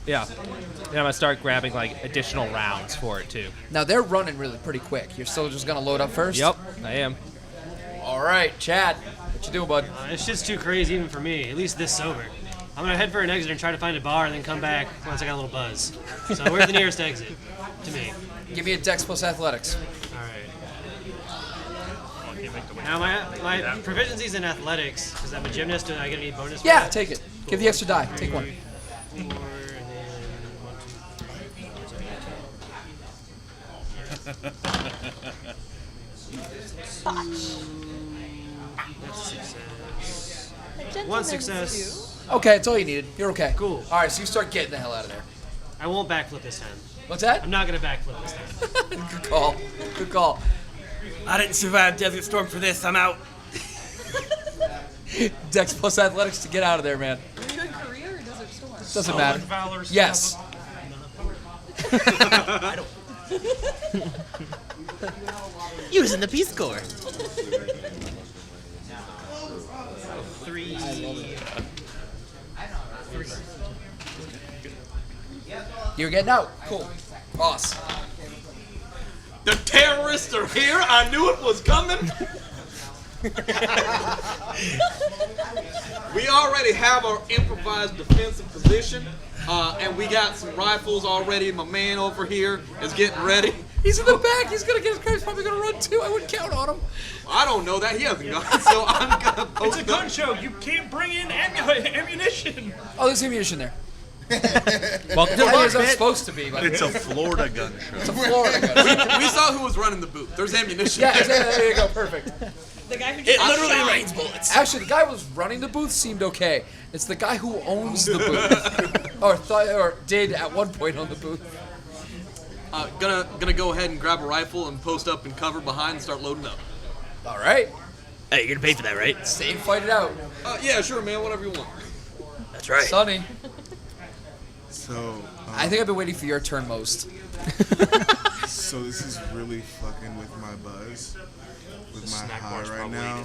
Yeah. And I'm gonna start grabbing like additional rounds for it too.
Now they're running really pretty quick. You're still just gonna load up first?
Yep, I am.
All right, Chad. What you doing, bud?
This shit's too crazy even for me, at least this sober. I'm gonna head for an exit and try to find a bar and then come back once I got a little buzz. So where's the nearest exit to me?
Give me a Dex plus Athletics.
Now my proficiency's in athletics, because I'm a gymnast and I get any bonus for
Yeah,
that?
take it. Give the extra die. Take one.
That's success. One success.
Okay, that's all you needed. You're okay.
Cool.
All right, so you start getting the hell out of there.
I won't backflip this time.
What's that?
I'm not gonna backflip this time.
Good call. Good call.
I didn't survive Desert Storm for this. I'm out.
Dex plus Athletics to get out of there, man.
Are you in Korea or Desert Storm?
Doesn't matter. Yes.
I don't. Using the Peace Corps.
3.
You're getting out. Cool. Boss.
The terrorists are here. I knew it was coming. We already have our improvised defensive position, and we got some rifles already. My man over here is getting ready.
He's in the back. He's gonna get his car. He's probably gonna run too. I wouldn't count on him.
I don't know that. He hasn't gone, so I'm gonna post
It's a gun show. You can't bring in ammunition.
Oh, there's ammunition there.
Welcome to
I
Botch
was not
Pit.
supposed to be, but
It's a Florida gun show.
it's a Florida gun.
We saw who was running the booth. There's ammunition.
Yeah, there you go. Perfect.
The guy who
It
just
literally rains bullets.
Actually, the guy who was running the booth seemed okay. It's the guy who owns the booth, or did at one point own the booth.
Gonna go ahead and grab a rifle and post up and cover behind and start loading up.
All right.
Hey, you're gonna pay for that, right?
Same, fight it out.
Yeah, sure, man. Whatever you want.
That's right.
Sonny.
So,
I think I've been waiting for your turn most.
so this is really fucking with my buzz, with my
Snack
high
bar's
right
probably
now.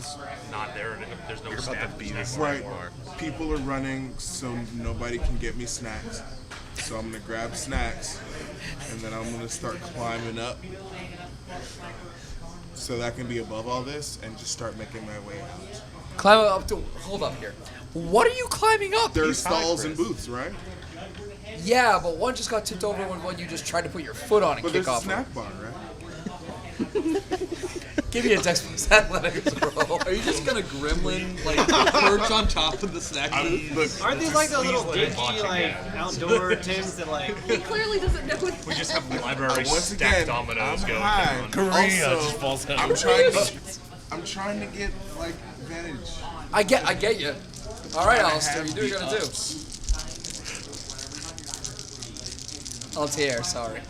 not there. There's no snack
Right,
bar.
people are running, so nobody can get me snacks. So I'm gonna grab snacks, and then I'm gonna start climbing up, so that I can be above all this and just start making my way out.
Climb up to. Hold up here. What are you climbing up?
There's stalls and booths, right?
Yeah, but one just got tipped over when one you just tried to put your foot on and
But
kick
there's a
off.
snack bar, right?
Give me a Dex plus Athletics roll.
Are you just gonna gremlin like perch on top of the snack booth?
Aren't these like the little dingy like outdoor tins that like?
He clearly doesn't know what
We just have library
Once
stacked
again,
dominoes
I'm
going.
high.
Korea
Also,
just falls down.
I'm trying to get like advantage.
I get you. All right, Alistair, you do what you're gonna do. Altair, sorry.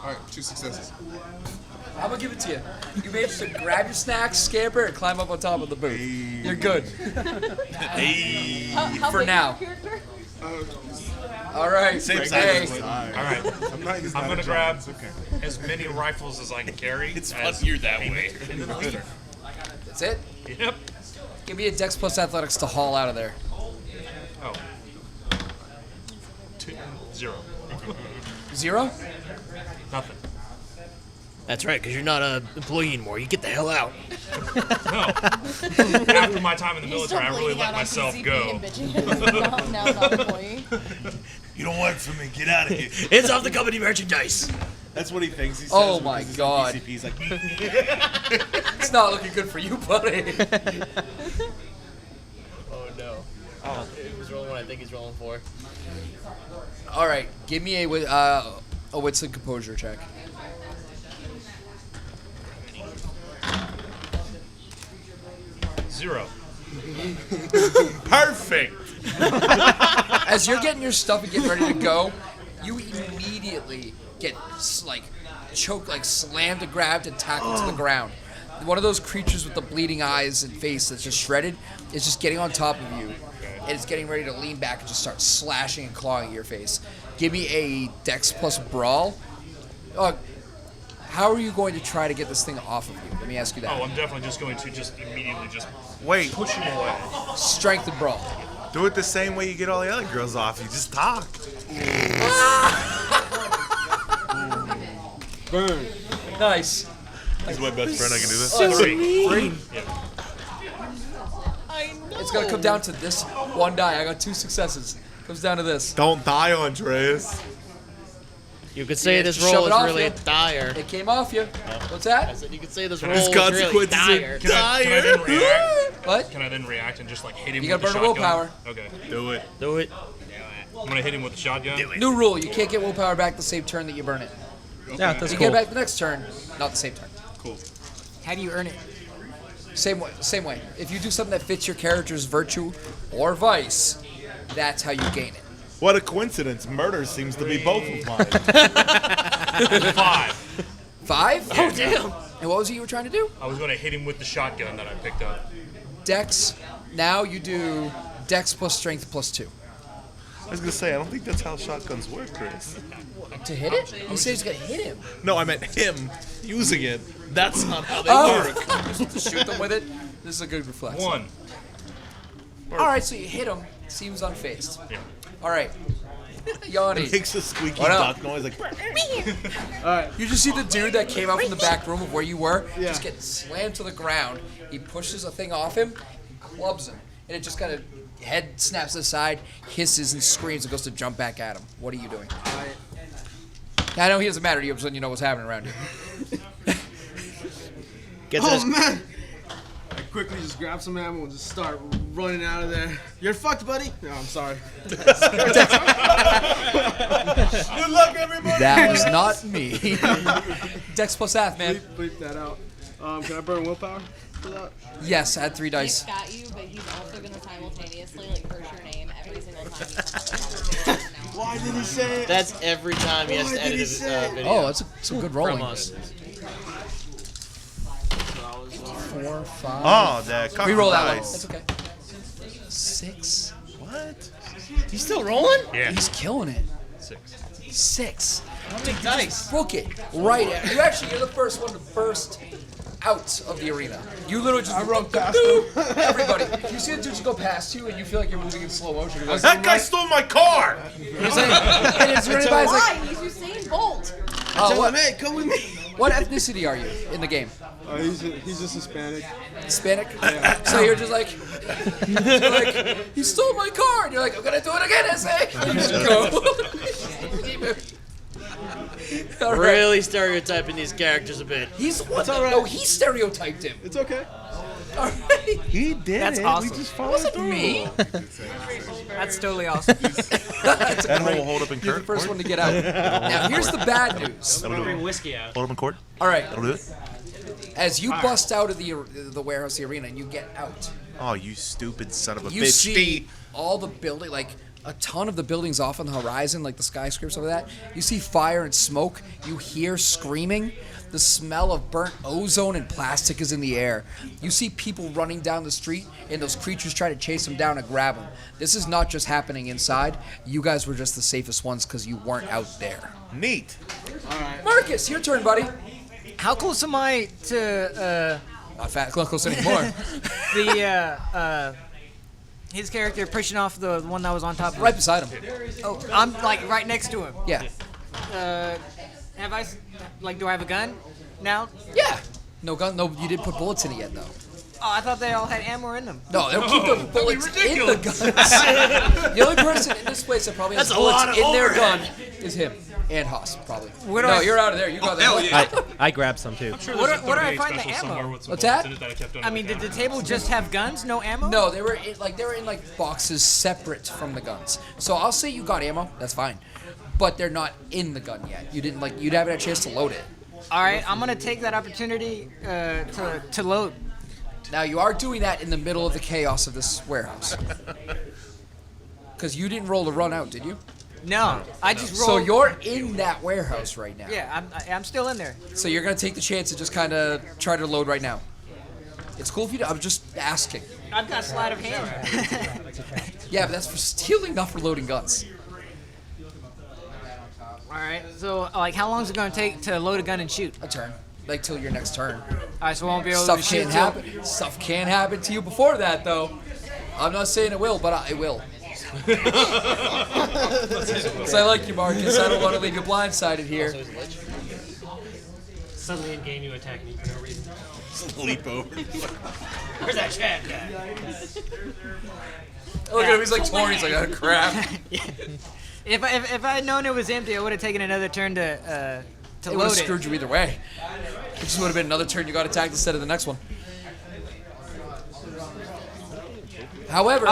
All right, 2 successes.
I'm gonna give it to you. You managed to grab your snacks, scamper, and climb up on top of the booth. You're good.
how
For
big
now.
is your character?
All right.
Same
Hey.
size.
All right,
He's
I'm
not
gonna
a
grab
giant, it's okay.
as many rifles as I can carry.
It's
as
funnier that
we
way.
make into the lead.
That's it.
Yep.
Give me a Dex plus Athletics to haul out of there.
Oh. 0.
0?
Nothing.
That's right, because you're not an employee anymore. You get the hell out.
No. After my time in the
He's still
military, I really
bleeding
let
out on
myself
PCP
go.
and bitching because he's now not an employee.
You don't work for me. Get out of here.
It's off the company merchandise.
That's what he thinks. He says
Oh
when
my
he's in
God.
PCP. He's like,
It's not looking good for you, buddy.
Oh no. Oh, it was rolling what I think he's rolling for.
All right, give me a wits and composure check.
Zero.
perfect.
As you're getting your stuff and getting ready to go, you immediately get choked, slammed and grabbed and tackled to the ground. One of those creatures with the bleeding eyes and face that's just shredded is just getting on top of you, and it's getting ready to lean back and just start slashing and clawing at your face. Give me a Dex plus Brawl. How are you going to try to get this thing off of you? Let me ask you that.
Oh, I'm definitely just going to immediately
Wait.
push him away.
Strength and brawl.
Do it the same way you get all the other girls off. You just talk.
Burn.
Nice.
He's my best friend. I can do this.
Three.
Yeah.
It's gonna come down to this one die. I got 2 successes. Comes down to this.
Don't die, Andreas.
You could say this
Shove
roll
it
is
off
really
you.
dire.
It came off you. What's that?
I said you could say this
His
roll is really
consequences are
dire.
Can I then react?
What?
Can I then react and just like hit him
You
with
gotta
the
burn a
shotgun?
willpower.
Okay.
Do it.
Do it.
I'm gonna hit him with the shotgun.
New rule: you can't get willpower back the same turn that you burn it.
Yeah, that's
You
cool.
get it back the next turn, not the same turn.
Cool.
How do you earn it?
Same way. Same way. If you do something that fits your character's virtue or vice, that's how you gain it.
What a coincidence. Murder seems to be both of mine.
5.
5? Oh damn! And what was it you were trying to do?
I was gonna hit him with the shotgun that I picked up.
Dex. Now you do Dex plus Strength plus 2
I was going to say, I don't think that's how shotguns work, Chris.
to hit it. You say he's gonna hit him.
No, I meant him using it. That's not how they work.
Just to shoot them with it. This is a good reflex.
1.
All right, so you hit him. Seems unfazed.
Yeah.
All right. Yanni.
It makes a squeaky
What up?
duck noise like.
Alright.
You just see the dude that came out from the back room of where you were,
Yeah.
just get slammed to the ground. He pushes a thing off him, clubs him, and it just kind of head snaps aside, hisses and screams, and goes to jump back at him. What are you doing? I know he doesn't matter to you, but you know what's happening around you.
Gets
Oh
us.
man! I quickly just grab some ammo and just start running out of there. You're fucked, buddy. No, I'm sorry.
Good luck, everybody.
That was not me. Dex plus Ath, man.
Bleep that out. Can I burn willpower for that?
Yes, add 3
He's
dice.
got you, but he's also gonna simultaneously like curse your name every single time you talk.
Why did he say it?
That's every time he has to
Why did
edit
he
a
say it?
video.
Oh, that's some good rolling.
From us.
4, 5.
Oh, the cock
Reroll that one.
dice.
That's okay. 6.
What?
He's still rolling?
Yeah.
He's killing it.
6.
6.
How many dice?
Book it right. You're the first one to burst out of the arena. You literally just
run past him.
everybody. You see the dude just go past you, and you feel like you're moving in slow motion. You're like,
That guy stole my car.
and it's anybody's like,
Why? He's Usain Bolt.
oh, what,
Hey, come with me.
what ethnicity are you in the game?
He's just Hispanic.
Hispanic? So you're just like, you're like, he stole my car. And you're like, I'm going to do it again, SA. And you just go. All right.
Really stereotyping these characters a bit.
He's the one that, no, he stereotyped him.
It's okay.
All right.
He did
That's
it.
awesome.
We just followed
Wasn't
through.
me.
That's totally awesome.
That's
That
great.
will hold up in
You're
court.
the first one to get out. Now, here's the bad news.
That'll do
Bring
it.
whiskey out.
Hold up in court.
All right.
That'll do it.
As you bust out of the warehouse, the arena, and you get out,
Oh, you stupid son of a
you
bitch.
see all the building, like a ton of the buildings off on the horizon, like the skyscrapers over that. You see fire and smoke. You hear screaming. The smell of burnt ozone and plastic is in the air. You see people running down the street, and those creatures try to chase them down and grab them. This is not just happening inside. You guys were just the safest ones because you weren't out there.
Neat.
Marcus, your turn, buddy.
How close am I to
Not fat, not close anymore.
his character pushing off the one that was on top of
Right
him?
beside him.
Oh, I'm like right next to him.
Yeah.
Have I, like, do I have a gun now?
Yeah. No gun. No, you didn't put bullets in it yet, though.
Oh, I thought they all had ammo in them.
No, they'll keep the bullets in the guns. The only person in this place that probably has
That's a
bullets
lot of
in their
overhead.
gun is him and Haas, probably.
Where do
No,
I-
you're out of there. You got that.
I grabbed some too.
I'm sure
Where
there's
do-
a
where do I
38
find the
special
ammo?
somewhere with some
What's
bullets
that?
in it that I kept under
I mean,
the
did the
counter.
table just have guns, no ammo?
No, they were in boxes separate from the guns. So I'll say you got ammo. That's fine, but they're not in the gun yet. You didn't you haven't had a chance to load it.
All right, I'm gonna take that opportunity to load.
Now you are doing that in the middle of the chaos of this warehouse. Because you didn't roll to run out, did you?
No, I just rolled.
So you're in that warehouse right now.
Yeah, I'm still in there.
So you're gonna take the chance to just kind of try to load right now. It's cool if you do. I'm just asking.
I've got sleight of hand.
Yeah, but that's for stealing, not for loading guns.
All right, so like, how long is it gonna take to load a gun and shoot?
A turn, like till your next turn.
All Alright, so I won't be able
Stuff
to shoot
can't
till-
happen. Stuff can happen to you before that, though. I'm not saying it will, but it will. Because I like you, Marcus. I don't want to leave you blindsided here.
Suddenly in game, you attack me for no reason.
Leap over.
Where's that Chad guy?
Look at him. He's like torn. He's like, oh, crap.
If I had known it was empty, I would have taken another turn to
It would
load
have
it.
screwed you either way. It just would have been another turn you got attacked instead of the next one. However,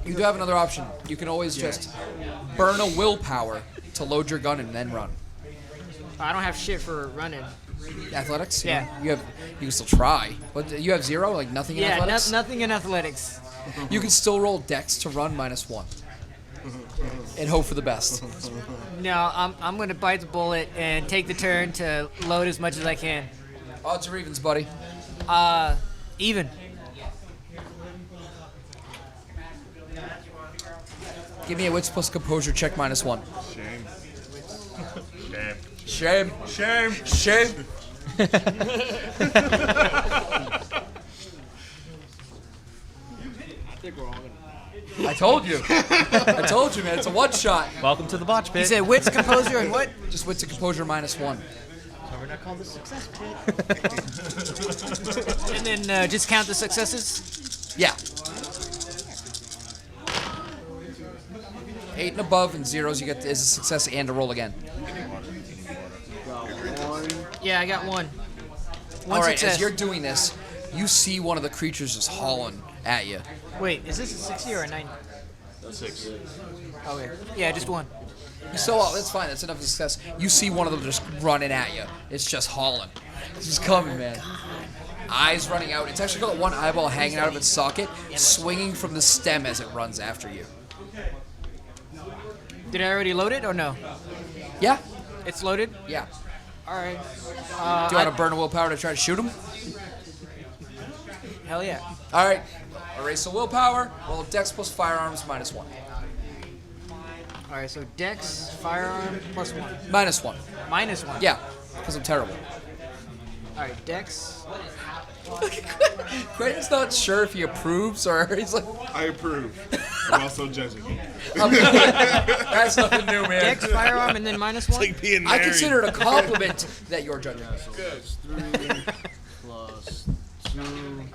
you do have another option. You can always just burn a willpower to load your gun and then run.
I don't have shit for running.
Athletics?
Yeah.
You can still try. But you have 0? Like nothing in
Yeah,
athletics?
nothing in athletics.
You can still roll dex to run -1. And hope for the best.
No, I'm gonna bite the bullet and take the turn to load as much as I can.
Odds or evens, buddy?
Even.
Give me a wits plus composure check -1.
Shame.
Shame.
Shame.
Shame.
I think we're all gonna.
I told you. I told you, man. It's a one-shot.
Welcome to the Botch Pit.
You said wits, composure, and what?
Just wits and composure -1.
So we're not called the success pit.
And then just count the successes?
Yeah. 8 and above and 0s you get is a success and a roll again.
Yeah, I got one.
All right,
success.
as you're doing this, you see one of the creatures just hauling at you.
Wait, is this a 60 or a 90?
6.
Okay. Yeah, just one.
That's fine. That's enough of a success. You see one of them just running at you. It's just hauling. It's just coming, man. Eyes running out. It's actually got one eyeball hanging out of its socket, swinging from the stem as it runs after you.
Did I already load it or no?
Yeah.
It's loaded?
Yeah.
All right.
Do you want to burn a willpower to try to shoot him?
Hell yeah.
All right. Erase the willpower. Roll dex plus firearms -1.
All right, so dex, firearm, +1.
-1.
-1.
Yeah, because I'm terrible.
All right, dex.
Quentin's not sure if he approves or he's like.
I approve. I'm also judging.
That's nothing new, man.
Dex, firearm, and then -1.
Like being
I
married.
consider it a compliment that you're judging.
Good.
3 plus 2. And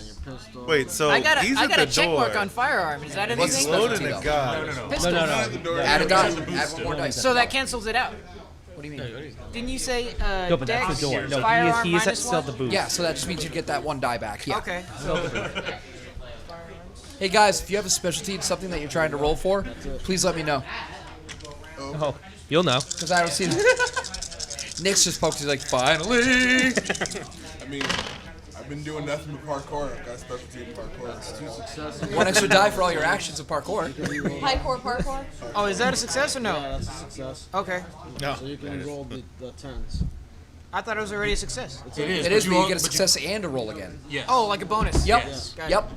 your pistol.
Wait, so
I got
he's
a
at the
check
door.
mark on firearm. Is that
What's
anything?
Loading a
No,
gun.
Pistol.
No.
At the door.
Add a die. Add one more dice.
So that cancels it out.
What do you mean?
Didn't you say
No, but
dex,
that's the door. No,
firearm,
he is
-1?
still the booth.
Yeah, so that just means you get that one die back. Yeah.
Okay.
Hey guys, if you have a specialty in something that you're trying to roll for, please let me know.
Oh, you'll know.
Because I don't see. Nick's just poked. He's like, finally.
I mean, I've been doing nothing but parkour. I've got a specialty in parkour. It's 2 successes.
One extra die for all your actions of parkour.
Parkour.
Oh, is that a success or no?
Yeah, that's a success.
Okay.
No.
So you can roll the 10s.
I thought it was already a success.
It is, but you get a success and a roll again.
Yes.
Oh, like a bonus.
Yep.
Got it.
Yep.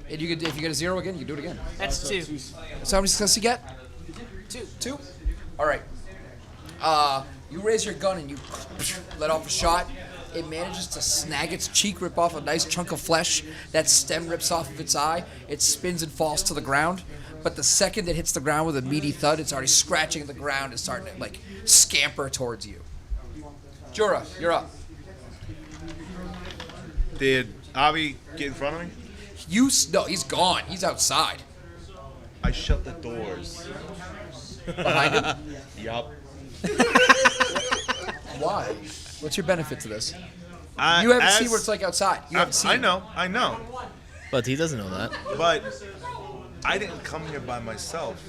And you could, if you get a 0 again, you can do it again.
That's 2.
So how many successes you get?
2.
2. All right. You raise your gun and you let off a shot. It manages to snag its cheek, rip off a nice chunk of flesh. That stem rips off of its eye. It spins and falls to the ground. But the second it hits the ground with a meaty thud, it's already scratching the ground and starting to like scamper towards you. Jura, you're up.
Did Avi get in front of me?
No, he's gone. He's outside.
I shut the doors.
Behind him?
Yup.
Why? What's your benefit to this?
I-
You haven't
as-
seen what it's like outside. You haven't seen
I
it.
know.
But he doesn't know that.
But I didn't come here by myself.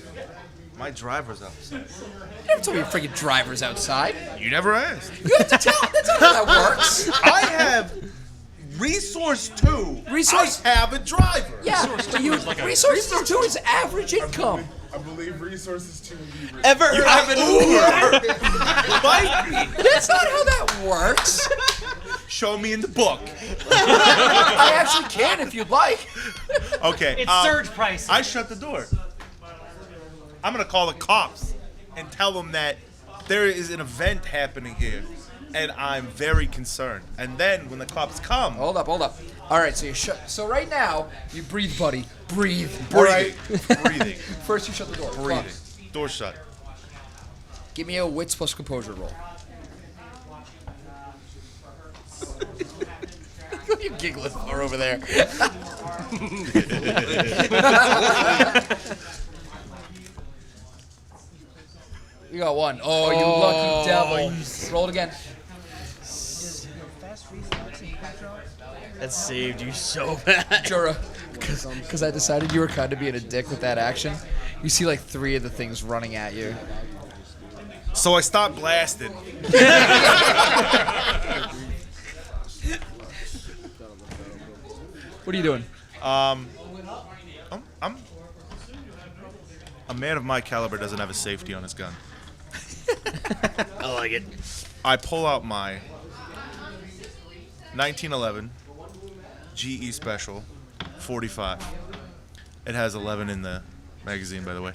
My driver's outside.
You never told me your freaking driver's outside.
You never asked.
You have to tell. That's not how that works.
I have resource 2.
Resource-
I have a driver.
Yeah, but resources 2 is average income.
I believe resources to be rich.
Ever
You have an Uber. Bite me.
That's not how that works.
Show me in the book.
I actually can if you'd like.
Okay.
It's surge price.
I shut the door. I'm gonna call the cops and tell them that there is an event happening here, and I'm very concerned. And then when the cops come,
Hold up. All right, so you shut. So right now, you breathe, buddy. Breathe.
breathing,
All right?
breathing,
First, you shut the door. Come on.
breathing, door shut.
Give me a wits plus composure roll. What are you giggling for over there? You got one. Oh, you lucky devil. Roll it again.
That saved you so bad.
Jura, because I decided you were kind of being a dick with that action. You see like 3 of the things running at you.
So I stopped blasting.
What are you doing?
I'm a man of my caliber doesn't have a safety on his gun.
I like it.
I pull out my 1911 GE Special 45. It has 11 in the magazine, by the way.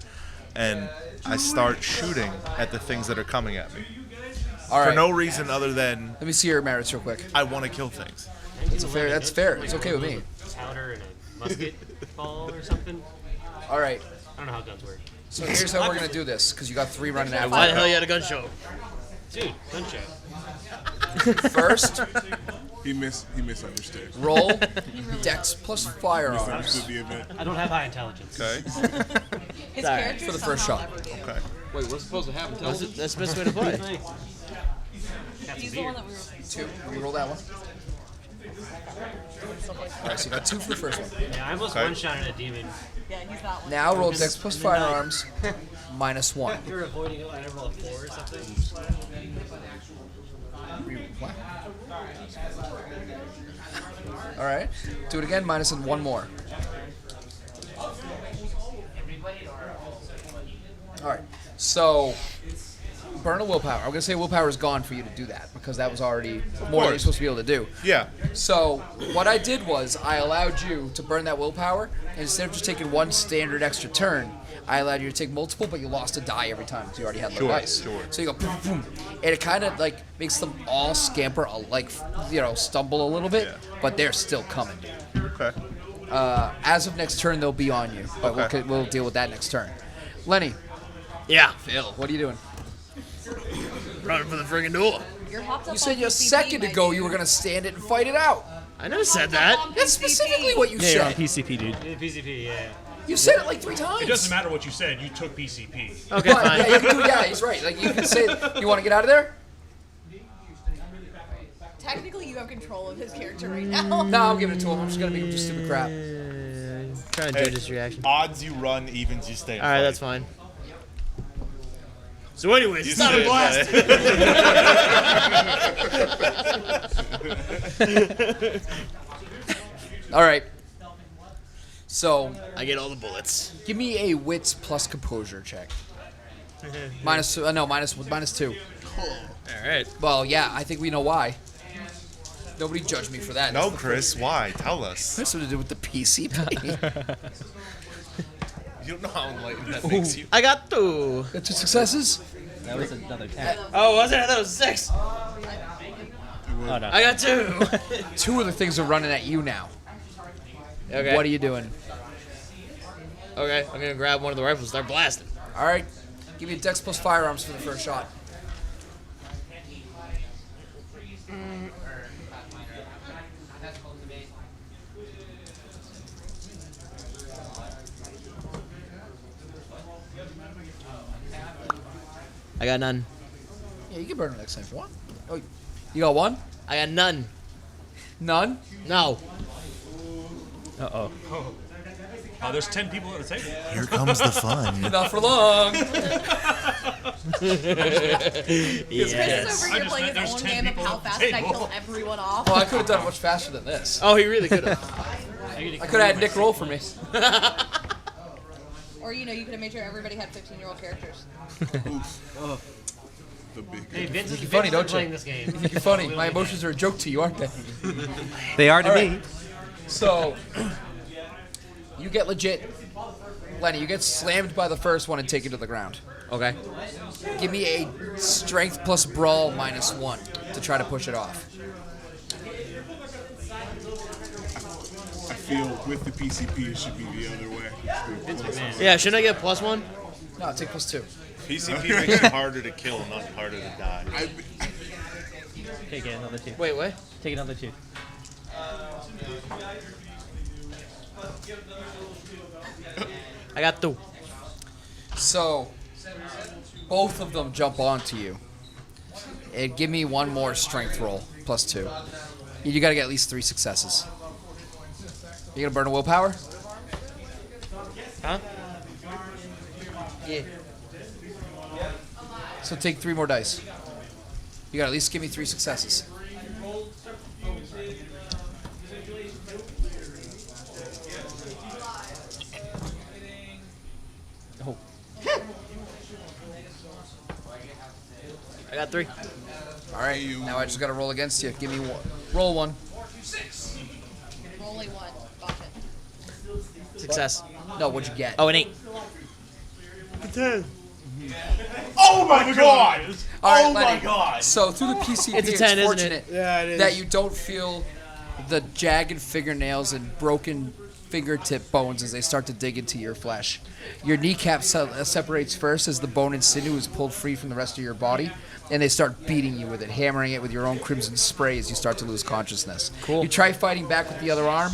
And I start shooting at the things that are coming at me.
All right.
For no reason other than
Let me see your merits real quick.
I want to kill things.
That's fair. It's okay with me.
Powder and a musket ball or something.
All right.
I don't know how guns work.
So here's how we're gonna do this, because you got 3 running after.
Why the
you.
hell you at a gun show?
Dude, gun show.
First,
He misunderstood.
roll Dex plus firearms
Misunderstood the event.
I don't have high intelligence.
Okay.
His
Sorry.
character
for the first shot.
Okay.
Wait, what's supposed to happen?
That's the best way to play.
He's the one that we were.
2. Reroll that one. All right, so you got 2 for the first one.
Yeah, I almost
Okay.
one-shotted a demon.
Yeah, he's that one.
Now roll Dex plus firearms minus 1.
You're avoiding it. I roll a 4 or something.
What? All right, do it again. Minus 1 more. All right, so burn a willpower. I'm gonna say willpower is gone for you to do that because that was already more than you're supposed to be able to do.
Yeah.
So what I did was I allowed you to burn that willpower, and instead of just taking 1 standard extra turn, I allowed you to take multiple, but you lost a die every time because you already had low dice.
Sure.
So you go boom, boom, and it kind of like makes them all scamper, stumble a little bit, but they're still coming.
Okay.
As of next turn, they'll be on you, but
Okay.
we'll deal with that next turn. Lenny.
Yeah.
Phil, what are you doing?
Running for the friggin' door.
You're hopped up
You said
on
just a
PCP,
second
my
ago
dude.
you were gonna stand it and fight it out.
I never said that.
That's specifically what you
Yeah, you're on
said.
PCP, dude.
Yeah, PCP, yeah.
You said it like 3 times.
It doesn't matter what you said. You took PCP.
Okay,
But,
fine.
yeah, you can do, yeah, he's right. Like you can say, you want to get out of there?
Technically, you have control of his character right now.
No, I'm giving it to him. I'm just gonna make him do stupid crap.
Trying to
Hey,
judge his reaction.
odds you run, evens you stay.
All right, that's fine. So, anyways,
You
it's not a
said
blast.
All right. So
I get all the bullets.
give me a wits plus composure check. Minus 2.
All right.
Well, yeah, I think we know why. Nobody judge me for that.
No, Chris, why? Tell us.
That's what to do with the PCP.
You don't know how enlightened that makes you.
I got 2.
Got 2 successes.
That was another 10.
Oh, was it? I thought it was 6.
Oh, no.
I got 2.
2 of the things are running at you now.
Okay.
What are you doing?
Okay, I'm gonna grab one of the rifles and start blasting.
All right. Give me a Dex plus firearms for the first shot.
I got none.
Yeah, you can burn it next time if you want. Oh, you got 1?
I got none.
None?
No.
Uh-oh.
There's 10 people at the table.
Here comes the fun.
Not for long.
Chris is
Yes.
over here
I just
playing
meant
his
there's
own
10
game of
people
how
at the
fast can I
table.
kill everyone off.
Well, I could have done it much faster than this.
Oh, he really could have.
I could have had Nick roll for me.
Or, you could have made sure everybody had 15-year-old characters.
The big.
Hey, Vince is
funny, don't you?
playing this game.
You think you're funny. My emotions are a joke to you, aren't they?
They are to
All
me.
right. So, you get legit. Lenny, you get slammed by the first one and taken to the ground.
Okay.
Give me a strength plus brawl minus 1. to try to push it off.
I feel with the PCP it should be the other way.
Yeah, shouldn't I get +1?
No, take +2.
PCP makes it harder to kill, not harder to die.
Take another 2.
Wait, what?
Take another 2.
I got 2.
So, both of them jump onto you. And give me one more strength roll, +2. You gotta get at least 3 successes. You gonna burn a willpower?
Huh? Yeah.
So take 3 more dice. You gotta at least give me 3 successes.
Oh. I got 3.
All right. Now I just gotta roll against you. Give me one. Roll 1.
Rolling 1. Botch it.
Success.
No, what'd you get?
Oh, an 8.
10.
Oh my god!
All right,
Oh my
Lenny.
god!
So through the PCP,
It's a 10, isn't it?
fortunate
Yeah, it is.
that you don't feel the jagged fingernails and broken fingertip bones as they start to dig into your flesh. Your kneecap separates first as the bone and sinew is pulled free from the rest of your body, and they start beating you with it, hammering it with your own crimson spray as you start to lose consciousness.
Cool.
You try fighting back with the other arm.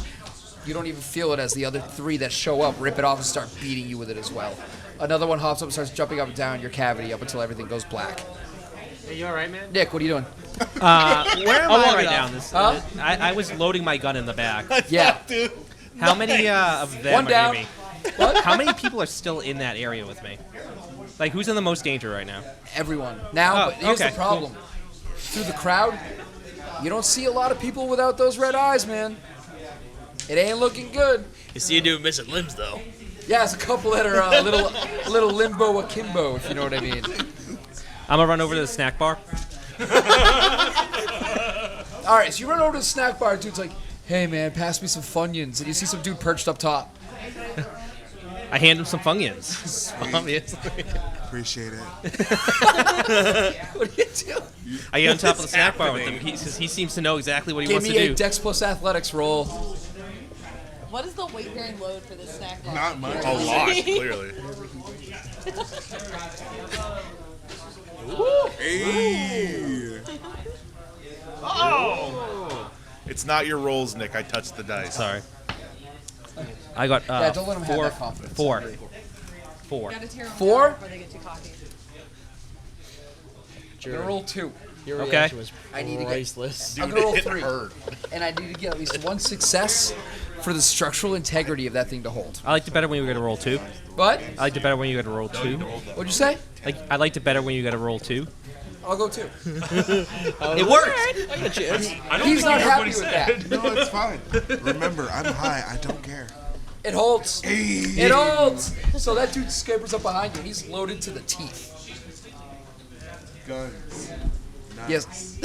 You don't even feel it as the other 3 that show up rip it off and start beating you with it as well. Another one hops up and starts jumping up and down your cavity up until everything goes black.
Hey, you alright, man?
Nick, what are you doing?
Where am I right now?
Huh?
I was loading my gun in the back.
Yeah.
How many of them
One
are
down.
near me?
What?
How many people are still in that area with me? Like, who's in the most danger right now?
Everyone. Now,
Oh,
but here's
okay,
the problem. Through the crowd, you don't see a lot of people without those red eyes, man. It ain't looking good.
You see a dude missing limbs, though.
Yeah, there's a couple that are a little limbo akimbo, if you know what I mean.
I'm gonna run over to the snack bar.
All right, so you run over to the snack bar, dude's like, hey, man, pass me some Funyuns. And you see some dude perched up top.
I hand him some Funyuns.
Obviously.
Appreciate it.
What do you do?
I get on top of the snack bar with him. He seems to know exactly what he
Give
wants
me
to
a
do.
Dex plus athletics roll.
What is the weight bearing load for this snack bar?
Not much.
A lot, clearly.
Hey.
Oh! It's not your rolls, Nick. I touched the dice.
Sorry. I got
Yeah, don't let him have
4.
that confidence.
4.
You
4.
gotta tear 'em
4?
down before they get too cocky.
I'm gonna roll 2.
Your
Okay.
reaction was
I need to get-
priceless.
I'm gonna roll 3. And I need to get at least 1 success for the structural integrity of that thing to hold.
I liked it better when you got to roll 2.
What?
I liked it better when you got to roll 2.
What'd you say?
Like, I liked it better when you got to roll 2.
I'll go 2.
It worked.
I got a chance.
I don't
He's
think
not
you heard
happy
what he
with
said.
that.
No, it's fine. Remember, I'm high. I don't care.
It holds.
Hey.
It holds. So that dude scampers up behind you. He's loaded to the teeth.
Guns.
Yes.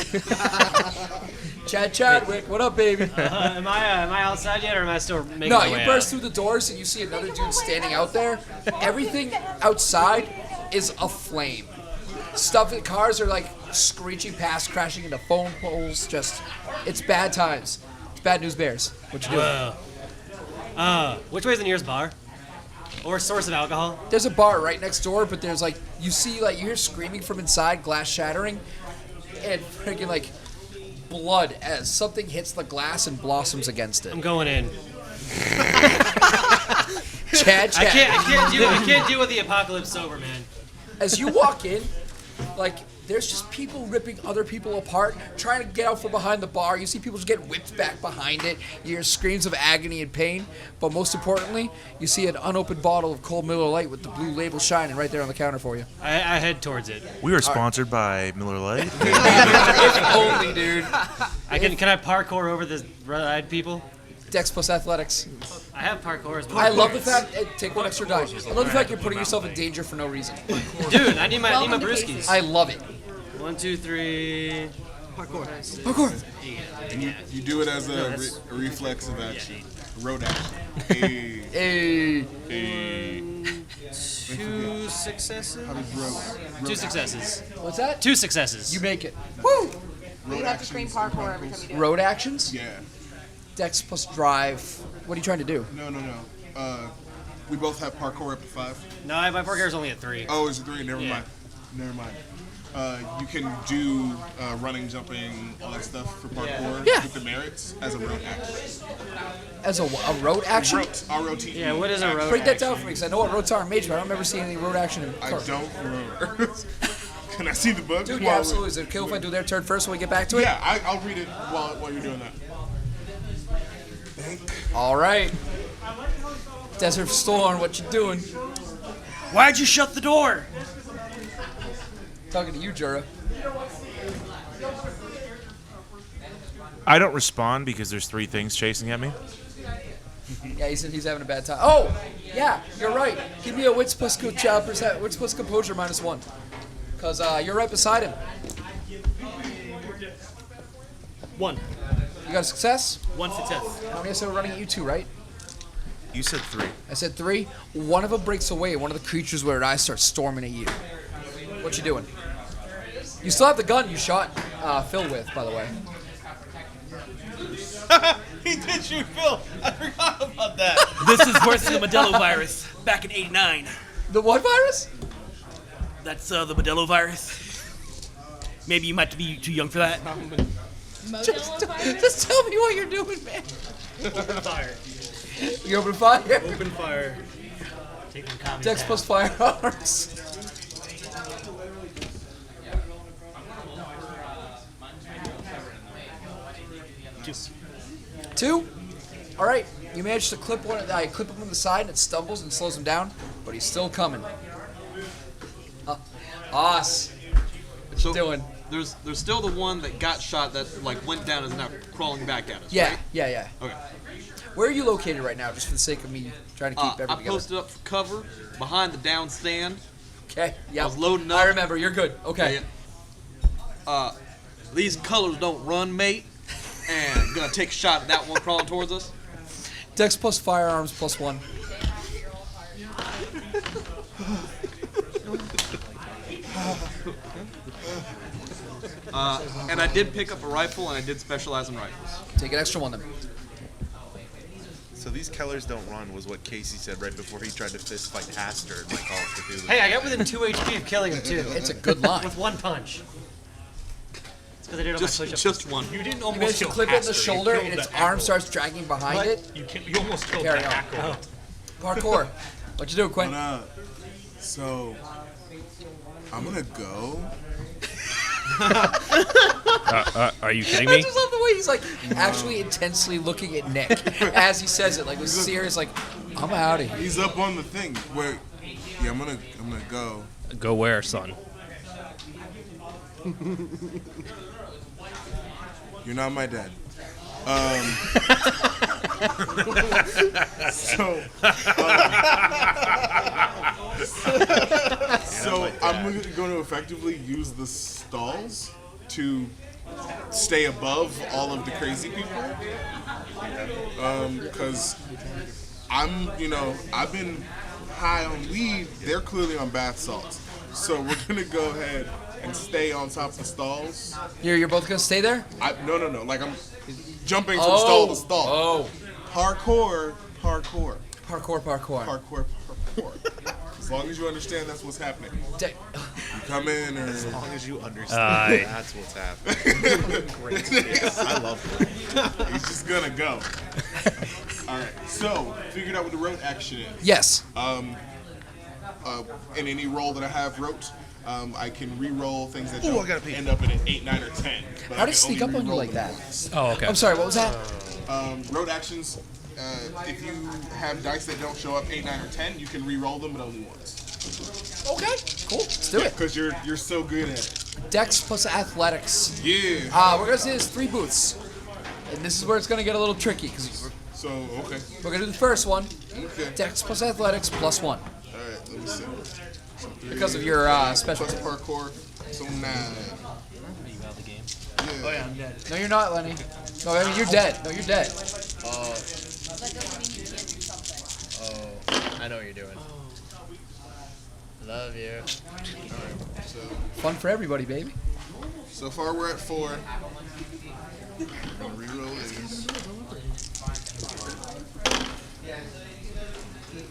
Chadwick, what up, baby?
Am I outside yet, or am I still making
No,
my
you
way
burst
out?
through the doors and you see another dude standing out there. Everything outside is aflame. Stuff, cars are like screeching past, crashing into phone poles. Just, it's bad times. It's bad news bears. What you doing?
Which way's the nearest bar? Or source of alcohol?
There's a bar right next door, but there's like, you see, like, you hear screaming from inside, glass shattering, and freaking like blood as something hits the glass and blossoms against it.
I'm going in.
Chad.
I can't deal with the apocalypse sober, man.
As you walk in, like, there's just people ripping other people apart, trying to get out from behind the bar. You see people just get whipped back behind it. You hear screams of agony and pain. But most importantly, you see an unopened bottle of cold Miller Lite with the blue label shining right there on the counter for you.
I head towards it.
We are sponsored by Miller Lite.
If only, dude.
Can I parkour over the red-eyed people?
Dex plus athletics.
I have parkour as well.
I love the fact, take 1 extra die. I love the fact you're putting yourself in danger for no reason.
Dude, I need my brewskis.
I love it.
1, 2, 3.
Parkour.
Parkour.
And you do it as a reflexive action. Road action. Hey.
Hey.
2 successes.
How does road
2 successes.
What's that?
2 successes.
You make it. Woo!
You have to scream parkour every time you do it.
Road actions?
Yeah.
Dex plus drive. What are you trying to do?
No. We both have parkour up to 5.
No, my parkour is only at 3.
Oh, is it 3? Never
Yeah.
mind. You can do running, jumping, all that stuff for parkour
Yeah.
with the merits as a road action.
As a road action?
R-O-T-E.
Yeah, what is a road
Break that down for me, because I know what roads are in Mage, but I don't remember seeing any road action in
I
Car.
don't remember. Can I see the book?
Dude, yeah, absolutely. Is it cool if I do their turn first when we get back to it?
Yeah, I'll read it while you're doing that.
All right. Desert Storm, what you doing?
Why'd you shut the door?
Talking to you, Jura.
I don't respond because there's 3 things chasing at me.
Yeah, he said he's having a bad time. Oh, yeah, you're right. Give me a wits plus composure -1. Because you're right beside him.
1.
You got a success?
1 success.
How many I said we're running at you 2, right?
You said 3.
I said 3. One of them breaks away, and one of the creatures with her eyes starts storming at you. What you doing? You still have the gun you shot Phil with, by the way.
He did shoot Phil. I forgot about that.
This is worse than the Modelo virus back in '89.
The what virus?
That's the Modelo virus. Maybe you might be too young for that.
Just tell me what you're doing, man.
Open fire.
You open fire?
Open fire.
Dex plus firearms. Two? All right. You managed to clip clip him on the side, and it stumbles and slows him down, but he's still coming. Us. What you doing?
There's still the one that got shot that went down and is now crawling back at us.
Yeah,
right?
yeah.
Okay.
Where are you located right now, just for the sake of me trying to keep everything
I
together?
posted up for cover behind the down stand.
Okay, yeah.
I was loading up.
I remember. You're good. Okay.
These colors don't run, mate. And gonna take a shot at that one crawling towards us.
Dex plus firearms +1.
And I did pick up a rifle, and I did specialize in rifles.
Take an extra one then.
So these Kellers don't run was what Casey said right before he tried to fist fight Haster in Call of Cthulhu.
Hey, I got within 2 HP of killing him too.
It's a good line.
With 1 punch. It's because I did all my push-ups.
Just one.
You didn't
You
almost
managed to
kill
clip it in
Haster,
the
you
shoulder,
killed
and its
the
arm
Echo.
starts dragging behind
What?
it.
You almost killed
Carry
the
on.
Echo.
Parkour. What you doing, Quinn?
So, I'm gonna go.
Are you kidding
I
me?
just love the way he's like actually intensely looking at Nick as he says it, like with serious, like I'm out of here.
He's up on the thing. Wait, yeah, I'm gonna go.
Go where, son?
You're not my dad. So I'm going to effectively use the stalls to stay above all of the crazy people. Because I've been high on weed. They're clearly on bath salts. So we're going to go ahead and stay on top of the stalls.
You're both gonna stay there?
No. Like I'm jumping from stall to stall.
Oh.
Parkour.
Parkour.
As long as you understand that's what's happening. You come in, or
As long as you understand that's what's happening.
Great.
I love it.
He's just gonna go. All right. So figured out what the rote action is.
Yes.
In any roll that I have wrote, I can re-roll things that
Ooh,
don't
I gotta pee.
end up in an 8, 9, or 10. But
How
I
did it
can
sneak
only
up on you
re-roll
like
them
that?
once.
Oh, okay.
I'm sorry, what was that?
Road actions, if you have dice that don't show up 8, 9, or 10, you can re-roll them, but only once.
Okay, cool. Let's do it.
Because you're so good at it.
Dex plus athletics.
Yeah.
We're gonna say there's 3 booths, and this is where it's gonna get a little tricky because
So, okay.
we're gonna do the first one.
Okay.
Dex plus athletics +1
All right, let me see. So
because of your special.
plus parkour, so 9.
Oh yeah, I'm dead.
No, you're not, Lenny. No, I mean, you're dead. No, you're dead.
I know what you're doing. Love you.
So,
Fun for everybody, baby.
so So far, we're at 4. I'm gonna reroll these.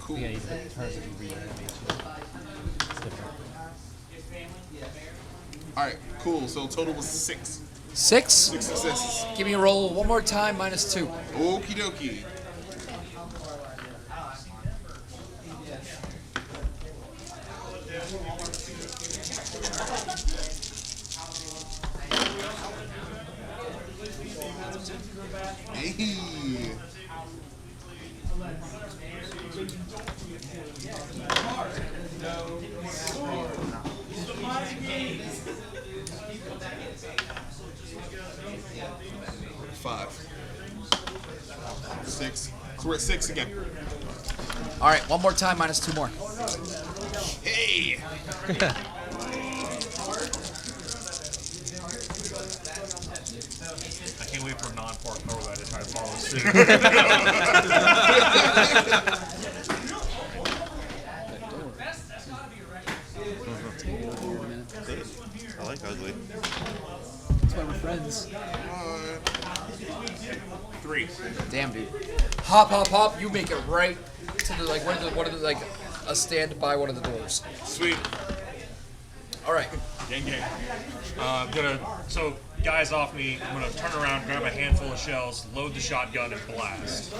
Cool.
Yeah, he's the turns that you read.
All right, cool. So total was 6.
6?
6 successes.
Give me a roll one more time, -2.
Okie dokie. Hey. Five. 6. So we're at 6 again.
All right, one more time, -2 more.
Hey.
I can't wait for non-pork guy to try to follow suit.
I like ugly.
That's why we're friends.
3.
Damn, dude. Hop, hop, hop. You make it right to the like one of the like a stand by one of the doors.
Sweet.
All right.
Gang, gang. So guys off me. I'm gonna turn around, grab a handful of shells, load the shotgun, and blast.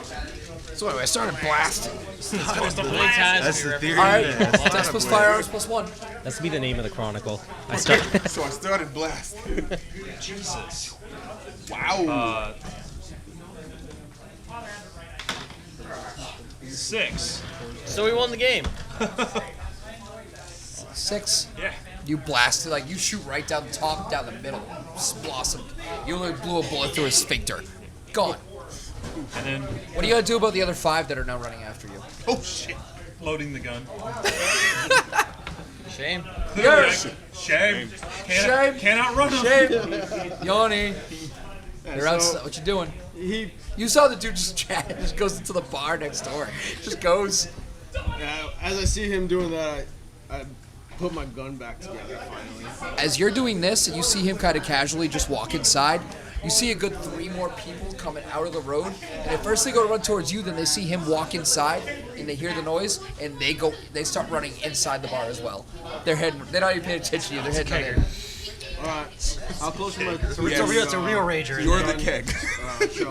So anyway, I started blasting.
That's
the theory.
All right. Dex plus firearms +1.
That's be the name of the chronicle.
So I started blast.
Jesus.
Wow.
6.
So we won the game.
6.
Yeah.
You blasted, like, you shoot right down the top, down the middle. Just blossomed. You only blew a bullet through his sphincter. Gone.
And then.
What are you gonna do about the other 5 that are now running after you?
Oh shit!
Loading the gun.
Shame.
Yes.
Shame.
Shame.
Can't outrun him.
Shame. Yanni.
Yeah,
You're outside.
so
What you doing?
he,
You saw the dude just chat. Just goes into the bar next door. Just goes.
as I see him doing that, I put my gun back together finally.
As you're doing this, and you see him kind of casually just walk inside, you see a good 3 more people coming out of the road. And at first they go to run towards you, then they see him walk inside, and they hear the noise, and they start running inside the bar as well. They're not even paying attention to you. They're heading in.
All right, how close am I?
It's a real rager.
You're the keg.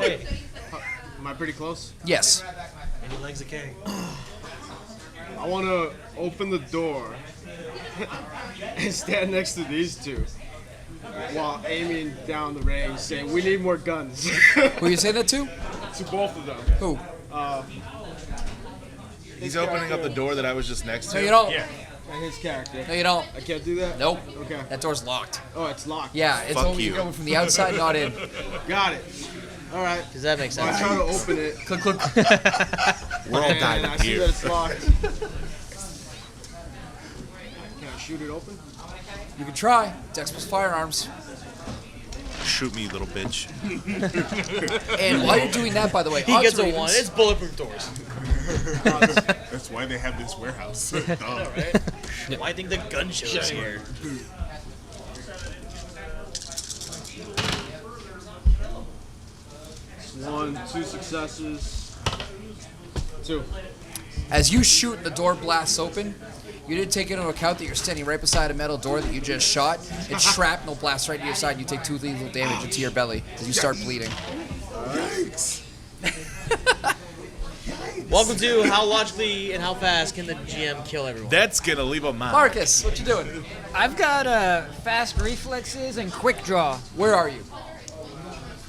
Hey, am I pretty close?
Yes.
And he legs a keg.
I want to open the door and stand next to these two while aiming down the range, saying, "We need more guns."
Who you saying that to?
To both of them.
Who?
He's opening up the door that I was just next to.
No, you don't.
Yeah.
And his character.
No, you don't.
I can't do that?
Nope.
Okay.
That door's locked.
Oh, it's locked.
Yeah, it's
Fuck
only
you.
coming from the outside, not in.
Got it. All right.
Does that make
So I
sense?
try to open it,
Click, click.
We're all
and
dying
I
up
see that
here.
it's locked. Can I shoot it open?
You can try. Dex plus firearms.
Shoot me, little bitch.
And while you're doing that, by the way,
He
odds
gets a
Ravens-
1. It's bulletproof doors.
That's why they have this warehouse. Duh.
Why I think the gun show is here.
One, 2 successes. 2.
As you shoot and the door blasts open, you didn't take into account that you're standing right beside a metal door that you just shot. It's shrapnel blasts right to your side. You take 2 lethal damage into your belly as you start bleeding.
Yikes.
Welcome to How Logically and How Fast Can the GM Kill Everyone?
That's gonna leave a mark.
Marcus, what you doing?
I've got fast reflexes and quick draw.
Where are you?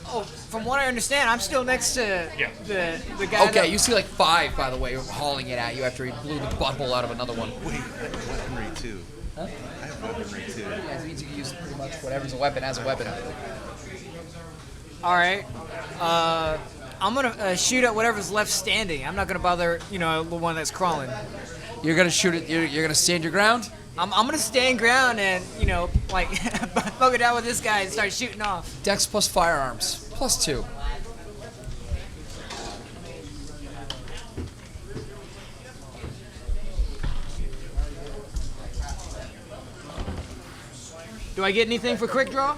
Oh, from what I understand, I'm still next to the guy.
Okay, you see like 5, by the way, hauling it at you after he blew the butthole out of another one.
Wait, I have weaponry too.
Huh?
I have weaponry too.
Yeah, it means you can use pretty much whatever's a weapon as a weapon.
All right. I'm gonna shoot at whatever's left standing. I'm not gonna bother, the one that's crawling.
You're gonna shoot it. You're gonna stand your ground.
I'm gonna stand ground and bug it out with this guy and start shooting off.
Dex plus firearms +2.
Do I get anything for quick draw?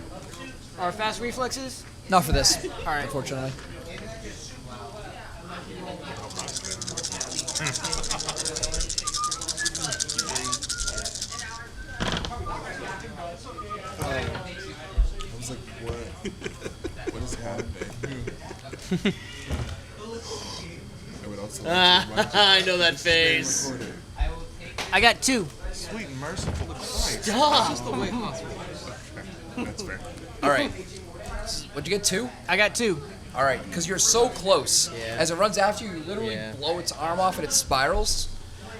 Or fast reflexes?
Not for this.
All right.
Unfortunately.
I was like, what? What is happening?
I know that phase.
I got 2.
Sweet and merciful Christ.
Stop.
That's just the way hospital. That's fair.
All right. What'd you get? 2?
I got 2.
All right, because you're so close.
Yeah.
As it runs after you, you literally
Yeah.
blow its arm off and it spirals.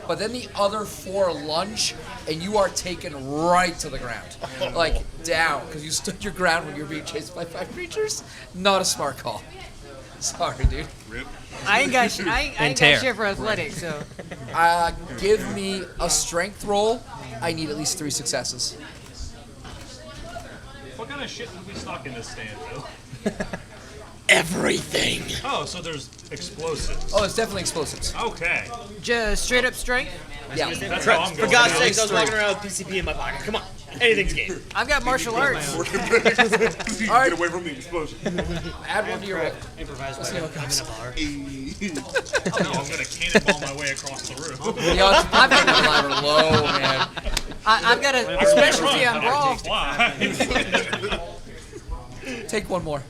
But then the other 4 lunge, and you are taken right to the ground. Like, down, because you stood your ground when you were being chased by 5 creatures. Not a smart call. Sorry, dude.
Rip.
I ain't got shit for athletics, so.
Give me a strength roll. I need at least 3 successes.
What kind of shit did we stock in this stand, Phil?
Everything.
Oh, so there's explosives.
Oh, it's definitely explosives.
Okay.
Just straight up strength?
Yeah.
That's how I'm
For
going.
God's sakes, I was walking around with PCP in my pocket. Come on. Anything's game.
I've got martial arts.
All right.
Get away from the explosion.
Add 1 to your roll.
Improvise
Let's
by
see how it
having
goes.
a bar.
I'm going to cannonball my way across the room.
The odds I've got that ladder low, man.
I've got a specialty on brawl.
Take 1 more.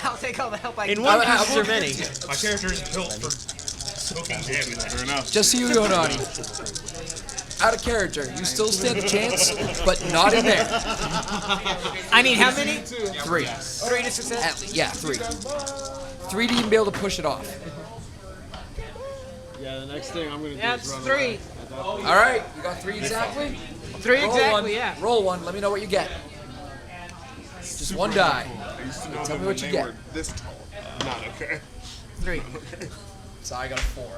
I'll take all the help I
In
can.
one
I-
piece or many.
My character is built for soaking damage.
Fair enough.
Just so you know, Donnie. Out of character, you still stand a chance, but not in there.
I need how many?
3.
3 to success?
Yeah, 3. 3 to even be able to push it off.
Yeah, the next thing I'm gonna do
That's
is run
3.
away.
All right, you got 3 exactly?
3
Roll
exactly,
one.
yeah.
Roll 1, let me know what you get. Just 1 die.
I used to know
Tell
them
me
when
what you
they
get.
were this tall. Not okay.
3.
So I got a 4.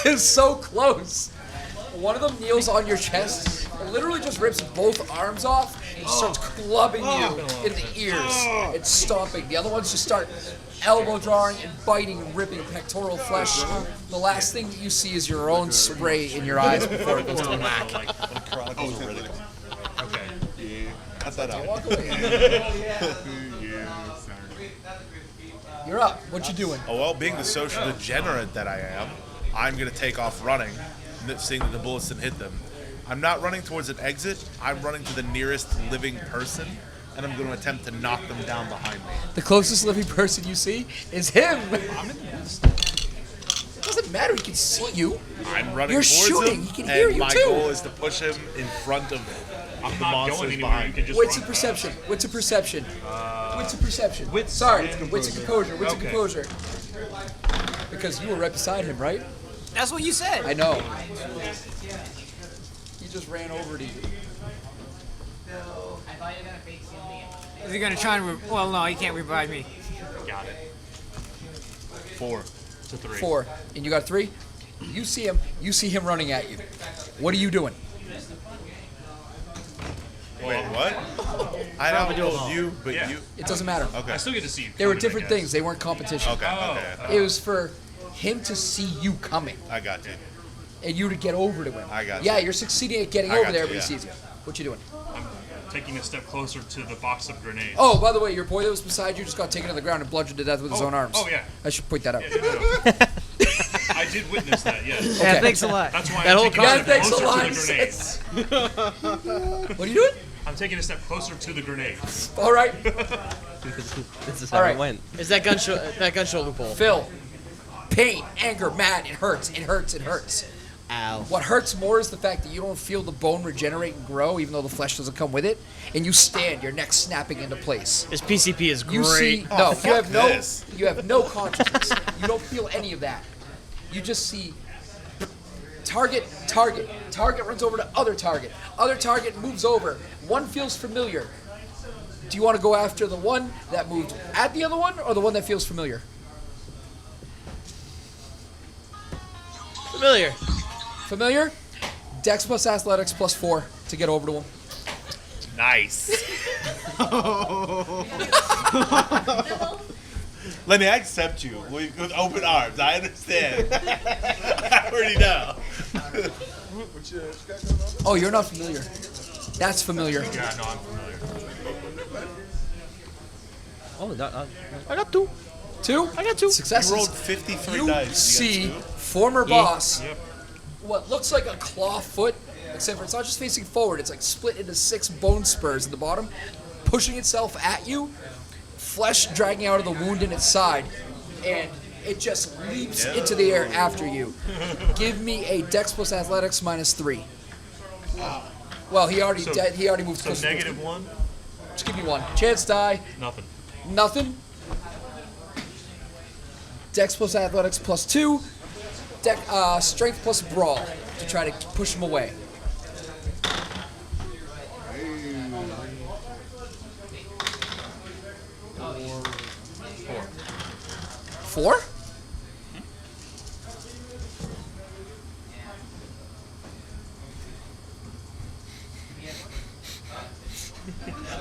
It's so close. One of them kneels on your chest, literally just rips both arms off, and starts clubbing you in the ears and stomping. The other ones just start elbow drawing and biting and ripping pectoral flesh. The last thing that you see is your own spray in your eyes before it goes to the back.
Chronicles of Darkness. Okay. Yeah. Cut that out.
Walk away.
Yeah, sorry.
You're up. What you doing?
Oh, well, being the social degenerate that I am, I'm going to take off running, seeing that the bullets didn't hit them. I'm not running towards an exit. I'm running to the nearest living person, and I'm going to attempt to knock them down behind me.
The closest living person you see is him. It doesn't matter. He can see you.
I'm running
You're
towards
shooting.
him,
He can hear
and
you
my
too.
goal is to push him in front of
I'm
the
not
monsters
going anywhere.
behind
You
me.
can just
Wits
run
of perception. Wits of perception. Wits of perception.
Wits-
Sorry.
wits
Wits of composure. Wits of
Okay.
composure. Because you were right beside him, right?
That's what you said.
I know. He just ran over to you.
Is he gonna try and? Well, no, he can't revive me.
Got it. 4 to 3.
4. And you got 3? You see him. You see him running at you. What are you doing?
Wait, what? I don't know you, but
Yeah.
you.
It doesn't matter.
Okay.
I still get to see you.
They were
coming, I
different
guess.
things. They weren't competition.
Okay. Okay.
It was for him to see you coming
I got you.
and you to get over to him.
I got
Yeah,
you.
you're succeeding at getting
I
over
got
there,
you,
but he
yeah.
sees you. What you doing?
I'm taking a step closer to the box of grenades.
Oh, by the way, your boy that was beside you just got taken to the ground and bludgeoned to death with his own arms.
Oh, yeah.
I should point that out.
Yeah, no. I did witness that, yes.
Yeah,
Okay.
thanks a lot.
That's why
That whole
I'm taking a step
thanks a
closer
lot.
to the grenades.
What are you doing?
I'm taking a step closer to the grenades.
All right.
This is
All
how
right.
it went.
Is that gunshot loophole?
Phil, pain, anger, mad, it hurts, it hurts, it hurts.
Ow.
What hurts more is the fact that you don't feel the bone regenerate and grow, even though the flesh doesn't come with it, and you stand, your neck snapping into place.
This PCP is
You
great.
see, no, you have no,
this.
you have no consciousness. You don't feel any of that. You just see target, target, target runs over to other target moves over. One feels familiar. Do you want to go after the one that moved at the other one, or the one that feels familiar?
Familiar.
Familiar? Dex plus athletics plus 4 to get over to him.
Nice. Lenny, I accept you with open arms. I understand. I already know.
Oh, you're not familiar. That's familiar.
Yeah, no, I'm familiar.
Oh,
I got 2.
2?
I got 2.
Successes.
You rolled 53
You
dice.
see
You got 2.
former
Yeah.
boss, what looks like a claw foot, except for it's not just facing forward, it's like split into 6 bone spurs in the bottom, pushing itself at you, flesh dragging out of the wound in its side, and it just leaps into the air after you. Give me a Dex plus Athletics -3. Well, he already moved close.
So -1?
Just give me 1. Chance die.
Nothing.
Nothing. Dex plus Athletics +2. Strength plus Brawl to try to push him away. Four?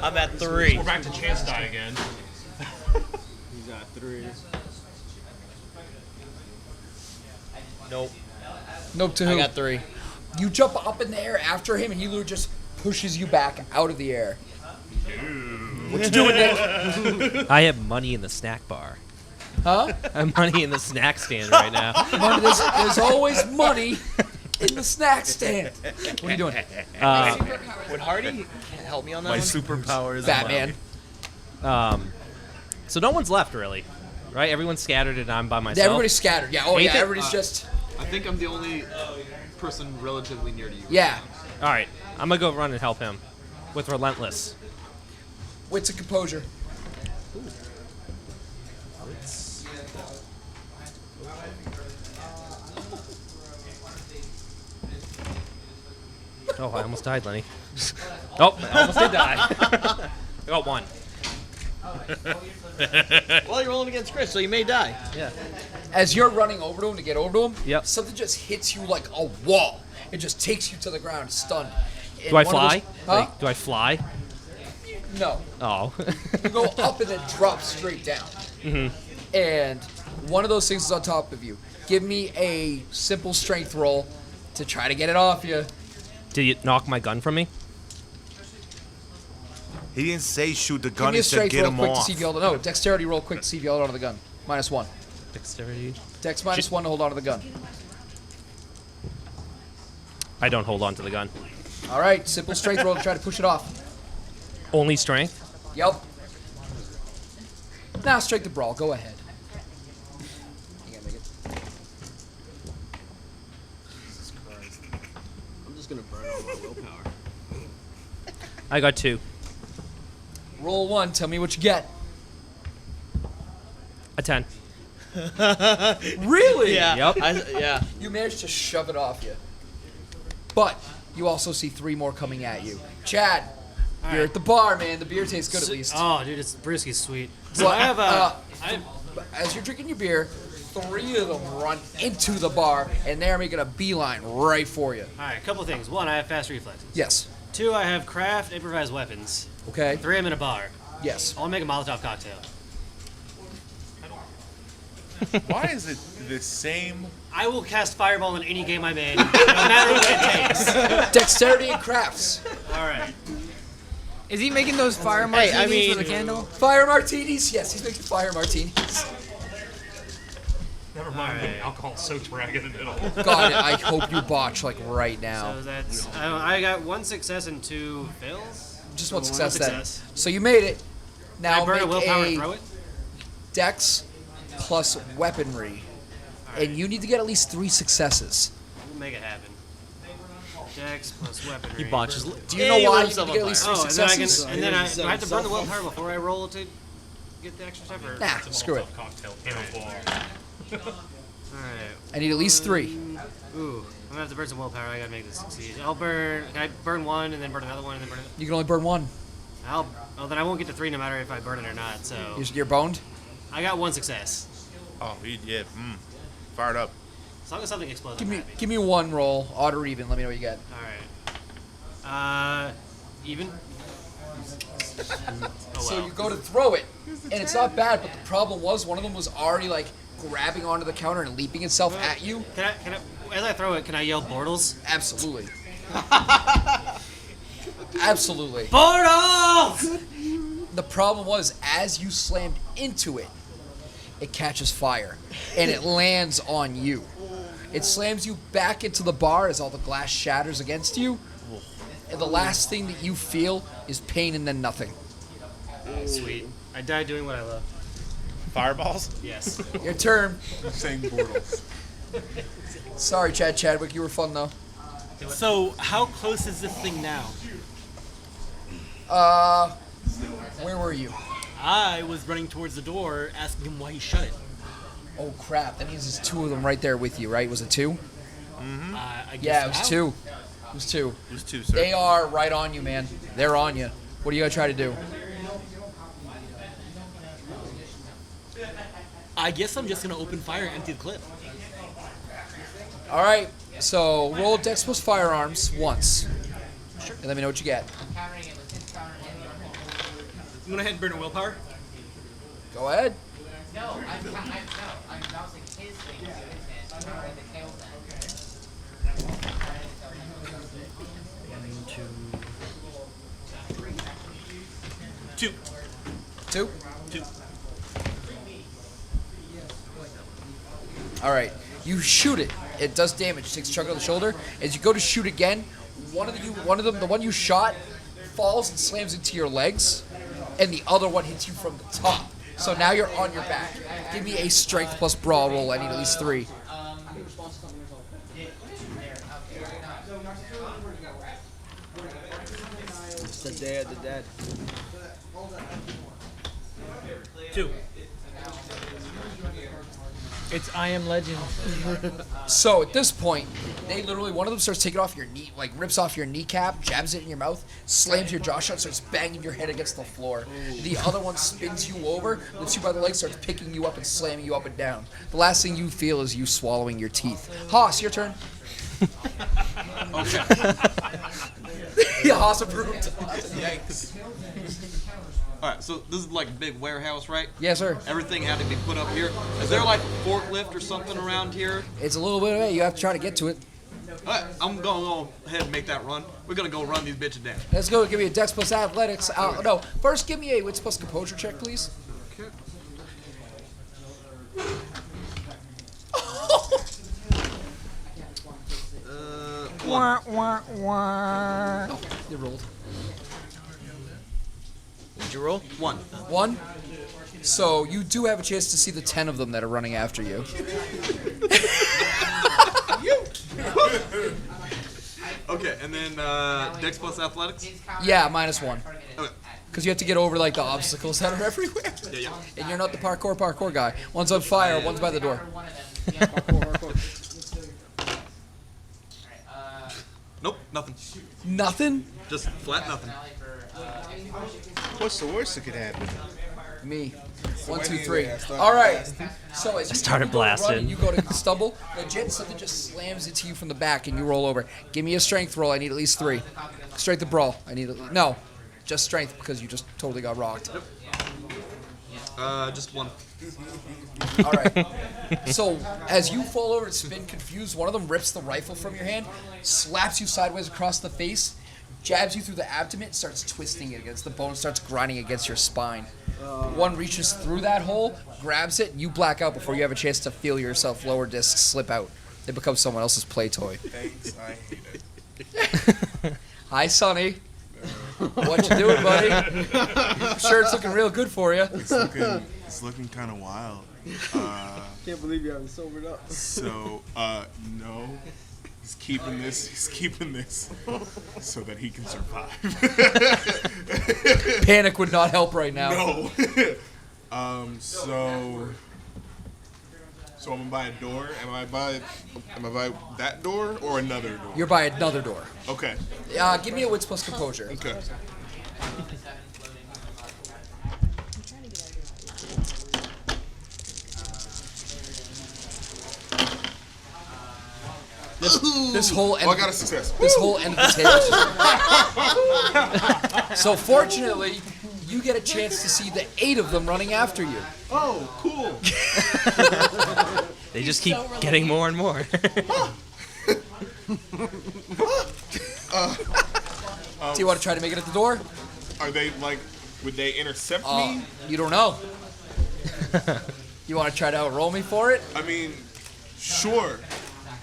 I'm at 3.
We're back to chance die again.
He's at 3.
Nope.
Nope to who?
I got 3.
You jump up in the air after him, and he literally just pushes you back out of the air. What you doing, Nick?
I have money in the snack bar.
Huh?
I have money in the snack stand right now.
There's always money in the snack stand. What are you doing?
Would Hardy help me on that
My
one?
superpower is
Batman.
So no one's left really, right? Everyone's scattered and I'm by myself.
Everybody's scattered. Yeah. Oh
Ain't
yeah.
it?
Everybody's just.
I think I'm the only person relatively near to you.
Yeah.
All right, I'm gonna go run and help him with Relentless.
Wits and composure.
Oh, I almost died, Lenny. Oh, I almost did die. I got 1.
Well, you're rolling against Chris, so you may die.
Yeah.
As you're running over to him to get over to him,
Yep.
something just hits you like a wall. It just takes you to the ground, stunned. And
Do I
one of
fly?
those- huh?
Like, do I fly?
No.
Oh.
You go up and then drop straight down.
Mm-hmm.
And one of those things is on top of you. Give me a simple strength roll to try to get it off you.
Did you knock my gun from me?
He didn't say shoot the
Give
gun.
me
He
a
said
strength
get
roll
him
quick to
off.
see if you hold on. No, dexterity roll quick to see if you hold on to the gun. -1.
Dexterity.
Dex -1 to hold on to the gun.
I don't hold on to the gun.
All right, simple strength roll to try to push it off.
Only strength?
Yep. Now strength to brawl. Go ahead. You gotta make it.
Jesus Christ. I'm just gonna burn all my willpower.
I got 2.
Roll 1. Tell me what you get.
A 10.
Really?
Yeah.
Yep.
Yeah.
You managed to shove it off you. But you also see 3 more coming at you. Chad, you're at the bar, man. The beer tastes good at least.
Oh, dude, it's brewski's sweet. So
Well,
I have a.
as you're drinking your beer, 3 of them run into the bar, and they're making a beeline right for you.
All right, a couple things. 1, I have fast reflexes.
Yes.
2, I have craft improvised weapons.
Okay.
3, I'm in a bar.
Yes.
I'll make a Molotov cocktail.
Why is it the same?
I will cast Fireball in any game I'm in, no matter what it takes.
Dexterity and crafts.
All right.
Is he making those fire martinis with a candle?
Fire martinis? Yes, he's making fire martinis.
Never mind the alcohol-soaked rag in the middle.
God, I hope you botch like right now.
So that's. I got 1 success and 2 fails.
Just
So
1 success then.
success.
So you made it. Now
Can I burn a
make
willpower to throw it?
Dex plus weaponry. And you need to get at least 3 successes.
We'll make it happen. Dex plus weaponry.
He botches.
Do you know why you need to get at least 3
Oh,
successes?
and then do I have to burn the willpower before I roll to get the extra stuff? Or?
Nah, screw it.
Cocktail in a bar.
Alright.
I need at least 3.
Ooh, I'm gonna have to burn some willpower. I gotta make this succeed. I'll burn. Can I burn 1 and then burn another one and then burn?
You can only burn 1.
Then I won't get to 3 no matter if I burn it or not. So.
You're boned?
I got 1 success.
Oh, yeah. Fired up.
As long as something explodes.
Give me 1 roll, odd or even. Let me know what you get.
All right. Even.
So you go to throw it, and it's not bad. But the problem was one of them was already like grabbing onto the counter and leaping itself at you.
Can I, as I throw it, can I yell Bortles?
Absolutely. Absolutely.
Bortles!
The problem was, as you slammed into it, it catches fire, and it lands on you. It slams you back into the bar as all the glass shatters against you, and the last thing that you feel is pain and then nothing.
Sweet. I died doing what I love.
Fireballs?
Yes.
Your turn.
Saying Bortles.
Sorry, Chad Chadwick, you were fun though.
So, how close is this thing now?
Where were you?
I was running towards the door, asking him why he shut it.
Oh crap, that means there's two of them right there with you, right? Was it two?
Mm-hmm.
I guess
Yeah, it was
so.
two. It was two.
It was two, sir.
They are right on you, man. They're on you. What are you gonna try to do?
I guess I'm just gonna open fire and empty the clip.
All right, so roll Dex plus firearms once, and let me know what you get.
I'm gonna head and burn a willpower.
Go ahead.
Two.
Two.
Two.
All right, you shoot it. It does damage. Takes a chunk on the shoulder. As you go to shoot again, one of them, the one you shot, falls and slams into your legs, and the other one hits you from the top. So now you're on your back. Give me a strength plus brawl roll. I need at least 3.
It's the day of the dead.
2.
It's I Am Legend.
So at this point, they literally, one of them starts taking off your knee, like rips off your kneecap, jabs it in your mouth, slams your jaw shut, starts banging your head against the floor. The other one spins you over, lifts you by the leg, starts picking you up and slamming you up and down. The last thing you feel is you swallowing your teeth. Haas, your turn.
Okay.
Yeah, Haas approved.
Yikes. Alright, so this is like a big warehouse, right?
Yes, sir.
Everything had to be put up here. Is there like a forklift or something around here?
It's a little bit away. You have to try to get to it.
Alright, I'm gonna go ahead and make that run. We're gonna go run these bitches down.
Let's go. Give me a Dex plus athletics. No, first give me a Wits plus composure check, please.
Okay.
Wah, wah, wah.
Oh, you rolled.
What'd you roll?
1.
1. So you do have a chance to see the 10 of them that are running after you.
Okay, and then Dex plus athletics?
Yeah, -1.
Okay.
Because you have to get over like the obstacles that are everywhere.
Yeah.
And you're not the parkour guy. One's on fire, one's by the door.
Nope, nothing.
Nothing?
Just flat nothing.
What's the worst that could happen?
Me. 1, 2, 3. All right. So as you
started
go to run
blasting.
and you go to stumble, legit something just slams into you from the back and you roll over. Give me a strength roll. I need at least 3. Strength and brawl. I need no, just strength because you just totally got rocked.
Just 1.
All right. So as you fall over and spin confused, one of them rips the rifle from your hand, slaps you sideways across the face, jabs you through the abdomen, starts twisting it against the bone, starts grinding against your spine. One reaches through that hole, grabs it, and you black out before you have a chance to feel yourself lower discs slip out. They become someone else's play toy.
Thanks, I hate it.
Hi, Sonny. What you doing, buddy? Sure, it's looking real good for you.
It's looking kind of wild.
Can't believe you haven't sobered up.
So, no. He's keeping this so that he can survive.
Panic would not help right now.
No. So I'm gonna buy a door. Am I by that door or another door?
You're by another door.
Okay.
Give me a Wits plus composure.
Okay.
This whole end.
I got a success.
This whole end of the table. So fortunately, you get a chance to see the 8 of them running after you.
Oh, cool.
They just keep getting more and more.
Do you want to try to make it at the door?
Are they like Would they intercept me?
You don't know. You want to try to outroll me for it?
I mean, sure.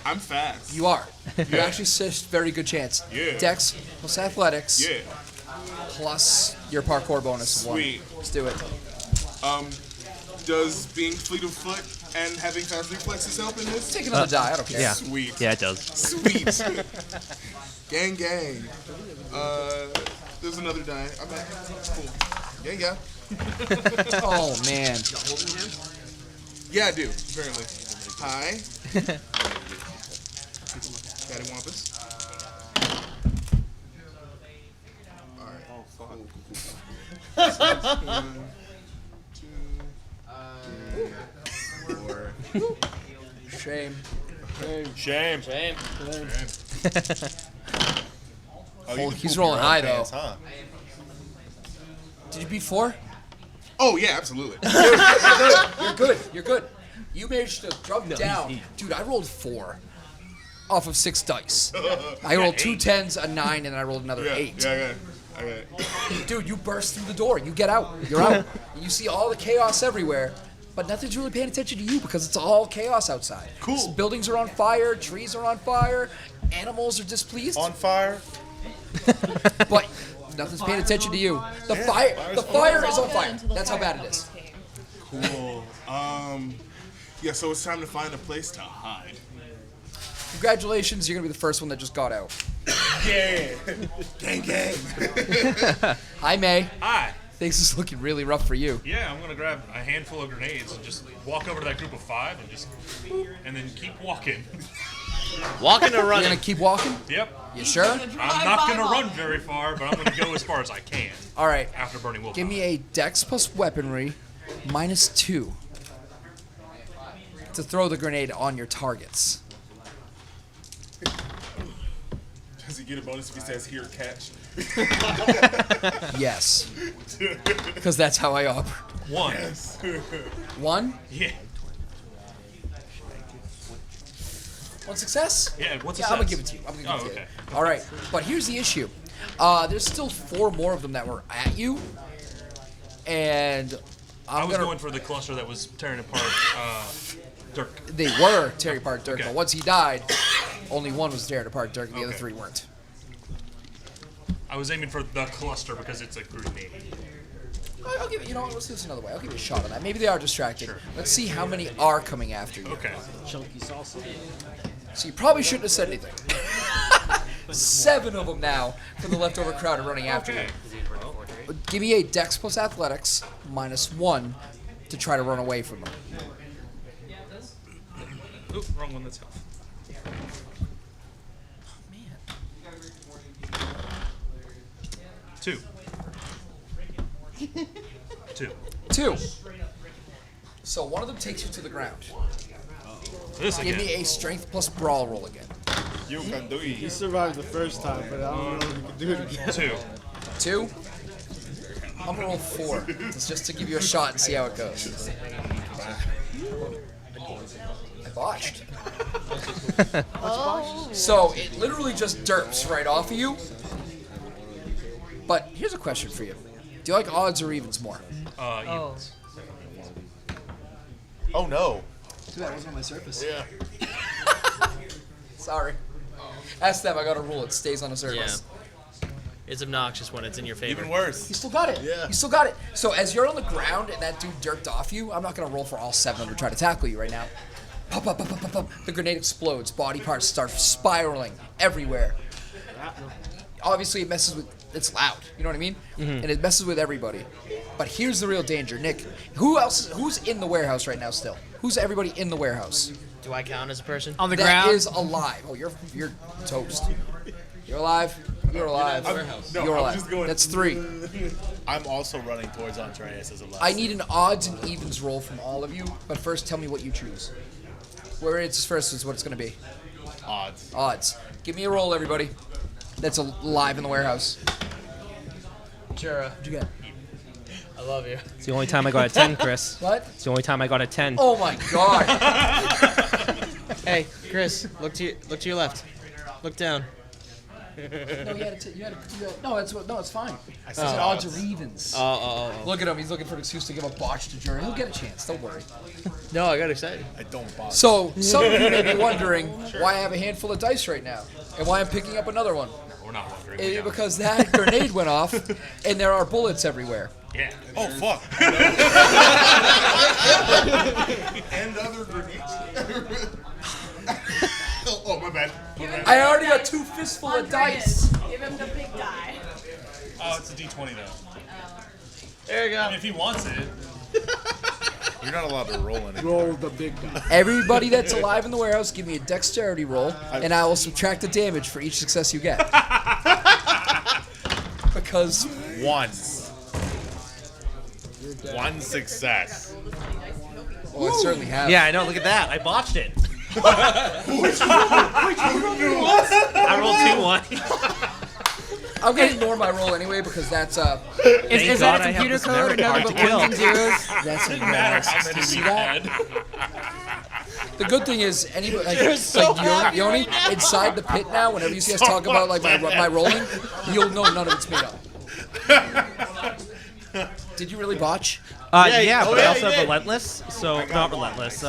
I'm fast.
You are. You actually sit a very good chance.
Yeah.
Dex plus athletics.
Yeah.
Plus your parkour bonus of 1.
Sweet.
Let's do it.
Does being fleet of foot and having fast reflexes help in this?
Take another die. I don't care.
Yeah.
Sweet.
Yeah, it does.
Sweet. Gang, gang. There's another die. I'm back. Cool. Gang, gang.
Oh, man.
Yeah, I do. Apparently. Hi. Daddy Wampus. Alright. Oh, fuck. Cool. 1, 2, 4.
Shame.
Shame.
Oh, he's rolling high, though. Did you beat 4?
Oh, yeah, absolutely.
You're good. You're good. You managed to jump down. Dude, I rolled 4 off of 6 dice. I rolled 2 10s, a 9, and I rolled another 8.
Yeah, I got it.
Dude, you burst through the door. You get out. You're out. You see all the chaos everywhere, but nothing's really paying attention to you because it's all chaos outside.
Cool.
Buildings are on fire. Trees are on fire. Animals are displeased.
On fire.
But nothing's paying attention to you. The fire is on fire. That's how bad it is.
Cool. Yeah, so it's time to find a place to hide.
Congratulations, you're gonna be the first one that just got out.
Yeah. Gang, gang.
Hi, May.
Hi.
Things is looking really rough for you.
Yeah, I'm gonna grab a handful of grenades and just walk over to that group of 5 and just boop, and then keep walking.
Walking or
You're
running?
gonna keep walking?
Yep.
You sure?
I'm not gonna run very far, but I'm gonna go as far as I can.
All right.
After burning willpower.
Give me a Dex plus weaponry -2 to throw the grenade on your targets.
Does he get a bonus if he says here, catch?
Yes. Because that's how I operate.
1.
Yes.
1?
Yeah.
1 success?
Yeah, what's
I'm gonna give it to you. I'm gonna give it to
okay.
you. All right, but here's the issue. There's still 4 more of them that were at you, and
I was
gonna.
going for the cluster that was tearing apart Dirk.
They were tearing apart Dirk,
Okay.
but once he died, only 1 was tearing apart Dirk, and the other 3 weren't.
I was aiming for the cluster because it's a grenade.
I'll give it. You know what? Let's do this another way. I'll give you a shot on that. Maybe they are distracted. Let's see how many are coming after you.
Okay.
Chunky salsa.
So you probably shouldn't have said anything. 7 of them now from the leftover crowd are running after you. Give me a Dex plus Athletics -1 to try to run away from them.
Oop, wrong one. That's health. Oh, man. 2. 2. So one of them takes you to the ground. This
Give
again.
me a Strength plus Brawl roll again.
You can do it.
He survived the first time, but I don't know if he can do it again.
2. I'm gonna roll 4. It's just to give you a shot and see how it goes. I botched. So it literally just derps right off of you. But here's a question for you. Do you like odds or evens more?
Evens.
Oh no.
Too bad it wasn't on my surface.
Yeah.
Sorry. Ask them, I got a rule, it stays on a surface.
Yeah. It's obnoxious when it's in your favor.
Even worse.
You still got it.
Yeah.
You still got it. So as you're on the ground and that dude derped off you, I'm not going to roll for all 7 of them to try to tackle you right now. Pop, pop, pop, pop, pop, pop. The grenade explodes. Body parts start spiraling everywhere. Obviously, it messes with... It's loud. You know what I mean?
Mm-hmm.
And it messes with everybody. But here's the real danger. Nick, who's in the warehouse right now still? Who's everybody in the warehouse?
Do I count as a person?
On the
That
ground?
is alive. Oh, you're toast. You're alive. You're alive. You're alive. That's 3.
I'm also running towards Andreas as a last.
I need an odds and evens roll from all of you, but first tell me what you choose. Where it's first is what it's going to be.
Odds.
Odds. Give me a roll, everybody. That's alive in the warehouse.
Chura.
What'd you get?
I love you.
It's the only time I got a 10, Chris.
What?
It's the only time I got a 10.
Oh my god.
Hey, Chris, look to your left. Look down.
No, it's fine. I said
Oh.
odds or evens.
Oh.
Look at him. He's looking for an excuse to give a botch to jury. He'll get a chance. Don't worry.
No, I got excited.
I don't botch.
So, some of you may be wondering why I have a handful of dice right now and why I'm picking up another one.
We're not wondering.
Because that grenade went off and there are bullets everywhere.
Yeah.
Oh, fuck.
And other grenades. Oh, my bad.
I already got 2 fistful of dice.
Give him the big die.
Oh, it's a D20 though.
There you go.
I mean, if he wants it.
You're not allowed to roll anything.
Roll the big die.
Everybody that's alive in the warehouse, give me a dexterity roll, and I will subtract the damage for each success you get. Because
1. 1 success.
well, I certainly have.
Yeah, I know. Look at that. I botched it. I rolled 2-1.
I'm gonna ignore my roll anyway because that's
Is that a computer code or nothing but ones and zeros?
That's embarrassing. Do you see that? The good thing is, anybody like Yoni inside the pit now. Whenever you see us talk about like my rolling, you'll know none of it's made up. Did you really botch?
Yeah, but I
yeah,
also
you
have
did.
relentless. So not relentless.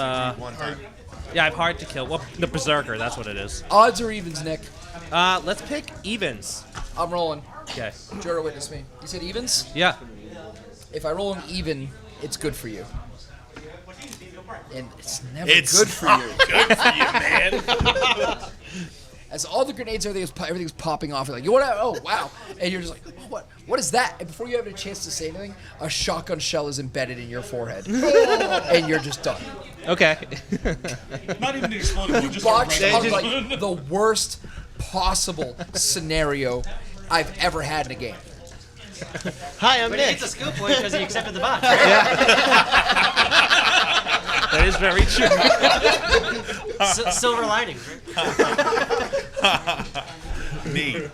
Yeah, I have hard to kill. Well, the berserker. That's what it is.
Odds or evens, Nick?
Let's pick evens.
I'm rolling.
Okay.
Jura, witness me. You said evens?
Yeah.
If I roll an even, it's good for you. And it's never
It's
good for
not
you.
good for you, man.
As all the grenades, everything's popping off. You're like, what? Oh, wow. And you're just like, oh, what is that? And before you have a chance to say anything, a shotgun shell is embedded in your forehead. And you're just done.
Okay.
Not even the exploding one, just
Botched
a
on
regular
like the worst possible scenario I've ever had in a game.
Hi, I'm
But
Nick.
it's a skill point because he accepted the bot.
That is very true.
Silver lining.
Neat.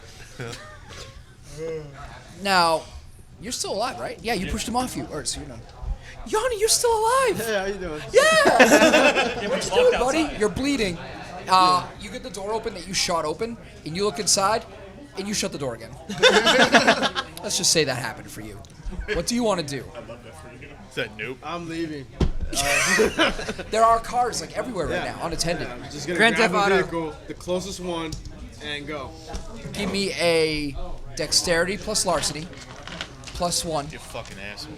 Now, you're still alive, right? Yeah, you pushed him off you. Or so you're not. Yanni, you're still alive.
Hey, how you doing?
Yeah. What you doing, buddy? You're bleeding. You get the door open that you shot open, and you look inside, and you shut the door again. Let's just say that happened for you. What do you want to do?
Is that nope?
I'm leaving.
There are cars like everywhere right now, unattended.
I'm just gonna
Grand
grab
Theft
a
Auto.
vehicle, the closest one, and go.
Give me a dexterity plus larceny plus 1.
You fucking asshole.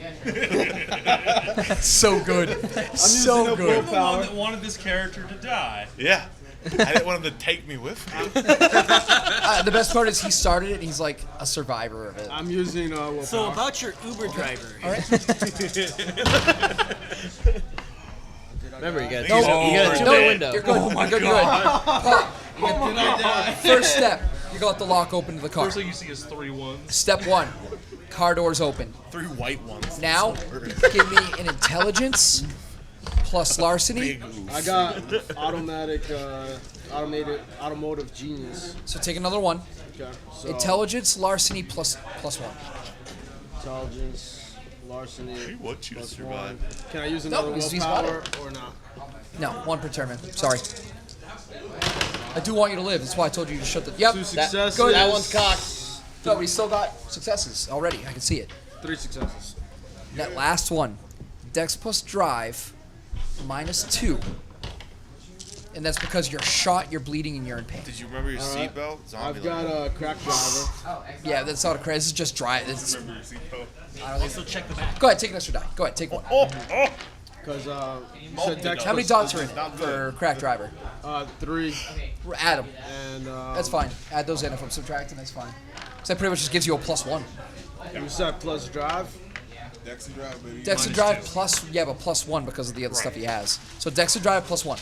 So good. So
using a
good.
I'm the one that wanted this character to die.
Yeah. I didn't want him to take me with me.
The best part is he started it and he's like a survivor of it.
I'm using willpower.
So about your Uber driver.
All right.
Remember, you got
No,
you got a two-way window.
You're good. You're good. Pop. First step, you got the lock open to the car.
First thing you see is 3 ones.
Step 1, car doors open.
3 white ones.
Now, give me an intelligence plus larceny.
I got automotive genius.
So take another 1.
Okay. So
Intelligence, larceny plus 1.
intelligence, larceny.
He wants you to
plus
survive.
1. Can I use another
he's
willpower or not?
No, 1 per turn, man. Sorry. I do want you to live. That's why I told you to shut the. Yep.
2 successes.
good.
That one's cocked.
No, but he's still got successes already. I can see it.
3 successes.
That last one, Dex plus Drive, minus 2. And that's because you're shot, you're bleeding, and you're in pain.
Did you remember your seatbelt? Zombie.
I've got a crack driver.
Yeah, that's not a crazy. This is just drive. It's,
Also check the back.
go ahead, take an extra die. Go ahead, take 1.
Because you said Dex
How many
plus-
dots are in it for crack driver?
3.
Add them.
And
That's fine. Add those in if I'm subtracting. That's fine. So that pretty much just gives you a +1.
You said plus drive.
Dex and drive, baby.
Dex and Drive plus, yeah, but +1 because of the other stuff he has. So Dex and Drive +1.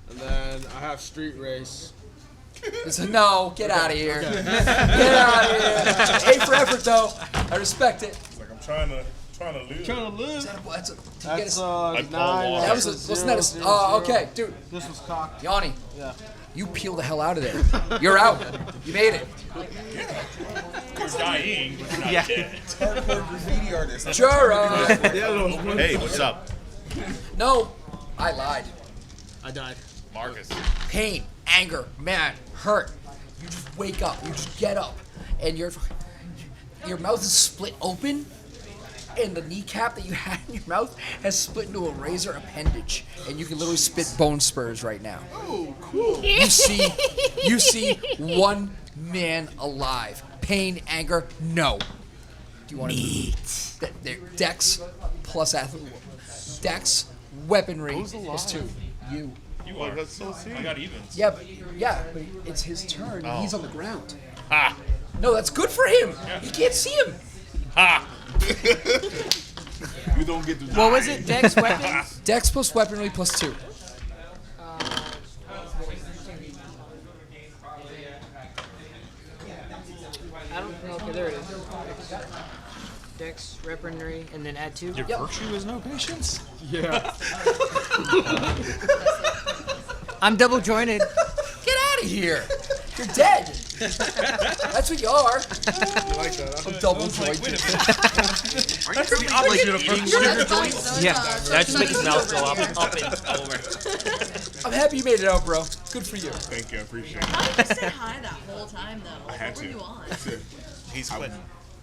And then I have street race.
No, get out of here. Get out of here. A for effort, though. I respect it.
Like I'm trying to live.
Trying to live.
That's
That's 9.
That was wasn't that a, okay, dude.
This was cocked.
Yanni,
Yeah.
you peel the hell out of there. You're out. You made it.
You're dying, but you're not dead.
Hardcore graffiti artist.
Jura.
Hey, what's up?
No, I lied.
I died.
Marcus.
Pain, anger, mad, hurt. You just wake up. You just get up, and your mouth is split open, and the kneecap that you had in your mouth has split into a razor appendage, and you can literally spit bone spurs right now.
Oh, cool.
You see one man alive. Pain, anger, no. Do you want to Dex plus athlete. Dex, weaponry plus 2. You.
You are. That's so I got evens.
Yeah, but it's his turn.
Oh.
He's on the ground.
Ha!
No, that's good for him. He can't see him.
Ha!
You don't get to die.
What was it? Dex weapon?
Dex plus weaponry plus 2.
I don't know. Okay, there it is. Dex, weaponry, and then add 2.
Your virtue is no patience?
Yeah.
I'm double jointed.
Get out of here. You're dead. That's what you are.
You like that, huh?
I'm double jointed.
That's the opposite of sugar joints.
Yeah.
That just makes his mouth go up and over.
I'm happy you made it out, bro. Good for you.
Thank you, I appreciate it.
How did you stay high that whole time, though?
I had
What were
to.
you on?
He's quitting.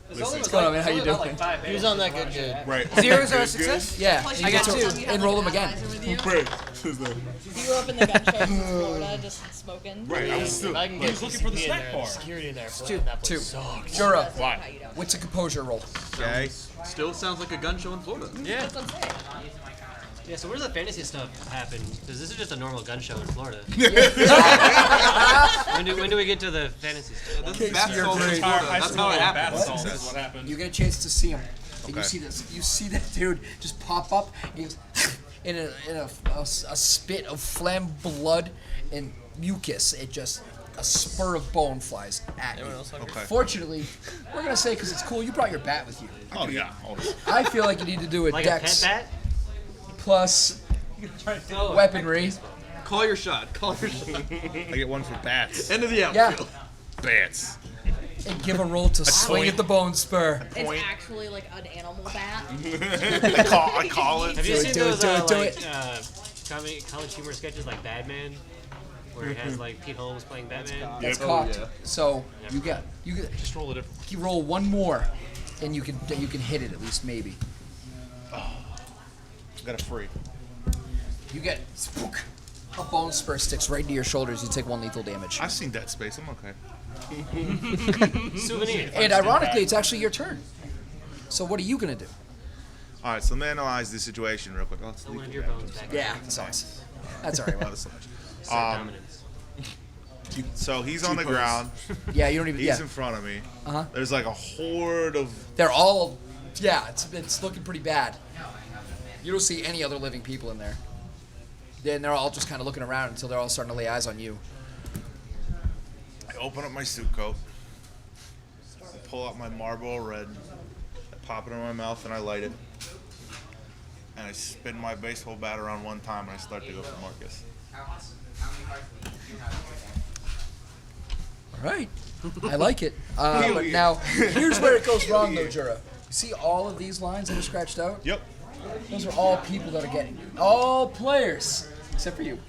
What's going on, man? How you doing?
He was on that good.
Right.
Zeros are a
Good,
success?
Yeah.
Plus,
You
you
get
got
to
two.
enroll them again.
Right.
You grew up in the gun shows in Florida, just smoking.
Right, I was still.
I can
He's looking for the
in
snack
there,
bar.
Security in there.
Two.
That
Two.
place sucks.
Jura,
Why?
what's a composure roll?
Okay.
Still sounds like a gun show in Florida.
Yeah.
That's what I'm saying.
Yeah, so where does the fantasy stuff happen? Because this is just a normal gun show in Florida. when do we get to the fantasy stuff?
This is
Casey, you're
bath salts in
great.
Florida.
High
That's
school
how it
bath
happens.
salts is what happened.
You get a chance to see him, and you
Okay.
see this. You see that dude just pop up. And he goes in a spit of flam blood and mucus. It just a spur of bone flies at you.
Okay.
Fortunately, we're gonna say because it's cool. You brought your bat with you.
Oh yeah. Always.
I feel like you need to do a
Like
dex
a pet
plus
bat?
weaponry.
Call your shot. Call your shot.
I get one for bats.
End of the
Yeah,
outfield.
Bats.
and give a roll to swing
point.
at the bone spur.
It's actually like an animal bat.
I call it.
Have you
Do it,
seen
do it,
those
do it, do
college humor sketches like Batman, where it has like Pete Holmes playing Batman?
That's
Yep.
cocked.
Oh, yeah.
So you get
Just roll a different.
you roll one more, and you can hit it at least maybe.
Got a free.
You get spook. A bone spur sticks right into your shoulders. You take 1 lethal damage.
I've seen Dead Space. I'm okay.
Souvenir.
And ironically, it's actually your turn. So what are you gonna do?
All right. So let me analyze the situation real quick. Oh, it's
Don't land
lethal
your bones
damage.
back.
Yeah, that sucks. That's alright.
Not as much.
Assert dominance.
So he's on the ground.
Yeah, you don't even.
He's
Yeah,
in front of me.
Uh-huh.
There's like a horde of.
they're all. Yeah, it's looking pretty bad. You don't see any other living people in there. Then they're all just kind of looking around until they're all starting to lay eyes on you.
I open up my suit coat. I pull out my Marlboro Red. I pop it in my mouth and I light it. And I spin my baseball bat around one time and I start to go for Marcus.
All right, I like it. But now, here's where it goes wrong, though, Jura. You see all of these lines that are scratched out?
Yep.
Those are all people that are getting all players, except for you.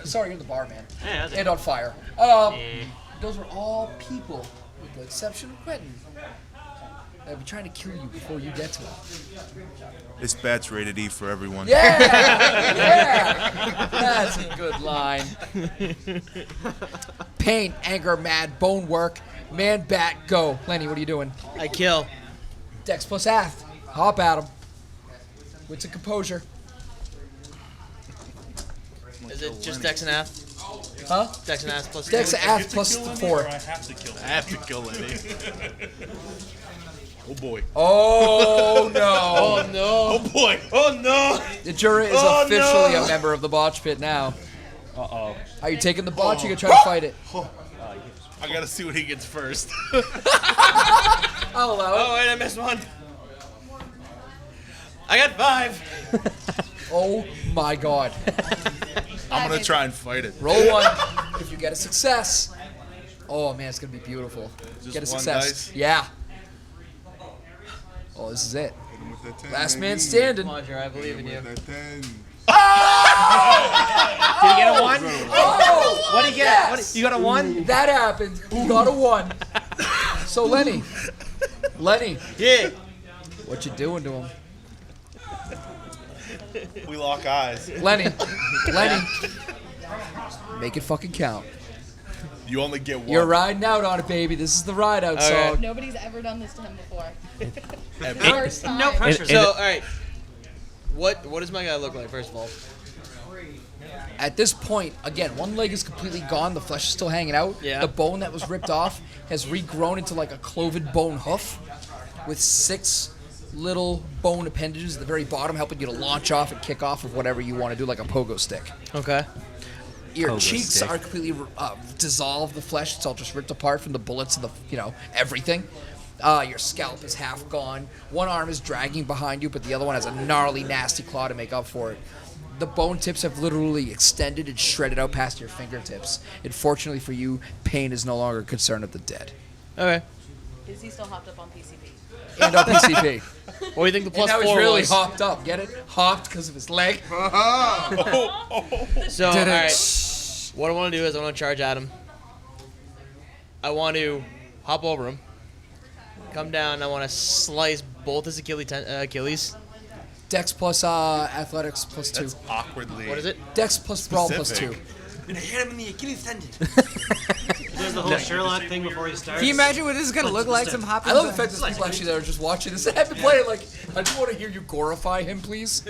Sorry, you're the barman.
Yeah, that's
And
it.
on fire.
Yeah.
Those are all people, with the exception of Quentin, that will be trying to kill you before you get to them.
This bat's rated E for everyone.
Yeah! Yeah! That's a good line. Pain, anger, mad, bone work, man, bat, go. Lenny, what are you doing?
I kill.
Dex plus Ath. Hop at him. What's a composure?
Is it just Dex and Ath?
Huh?
Dex and Ath plus
Dex
two?
Ath plus 4.
I have to kill him.
I have to kill Lenny. Oh boy.
Oh no!
Oh no!
Oh boy. Oh no.
The Jura is officially a member of the Botch Pit now.
Uh-oh.
Are you taking the Botch? Or you gonna try to fight it?
I gotta see what he gets first.
I'll allow it.
Oh wait, I missed one. I got 5.
Oh my god.
I'm gonna try and fight it.
Roll 1. If you get a success. Oh man, it's gonna be beautiful.
Just
Get a
one
success.
dice?
Yeah. Oh, this is it.
Hit him with that 10,
Last man
baby.
standing.
Come on, Jer, I
Hit
believe
him
in you.
with that 10.
Did he get a 1?
Oh!
What did he get?
Yes!
What did,
You got a 1?
That happened. You got a 1. So Lenny.
Yeah.
What you doing to him?
We lock eyes.
Lenny. Make it fucking count.
You only get one.
You're riding out on it, baby. This is the ride out song.
Nobody's ever done this to him before.
Ever.
First time.
No pressure.
So, all right. What does my guy look like, first of all?
At this point, again, one leg is completely gone. The flesh is still hanging out.
Yeah.
The bone that was ripped off has regrown into like a cloven bone hoof with 6 little bone appendages at the very bottom, helping you to launch off and kick off of whatever you want to do, like a pogo stick.
Okay.
Your
Pogo
cheeks
stick.
are completely dissolved. The flesh, it's all just ripped apart from the bullets and everything. Your scalp is half gone. One arm is dragging behind you, but the other one has a gnarly, nasty claw to make up for it. The bone tips have literally extended and shredded out past your fingertips. Unfortunately for you, pain is no longer a concern of the dead.
Okay.
Is he still hopped up on PCP?
And on PCP.
What do you think the plus
and now
4
he's really
was?
hopped up. Get it? Hopped because of his leg.
So, all right. What I want to do is I want to charge at him. I want to hop over him, come down. I want to slice both his Achilles.
Dex plus athletics plus 2.
That's awkwardly.
What is it?
Dex plus brawl plus 2.
specific.
I'm gonna hit him in the Achilles tendon.
He does the whole Sherlock thing before he starts.
Can you imagine what this is gonna look like? Some hopping.
I love the fact that people actually that are just watching this. I've been playing like, I just want to hear you glorify him, please.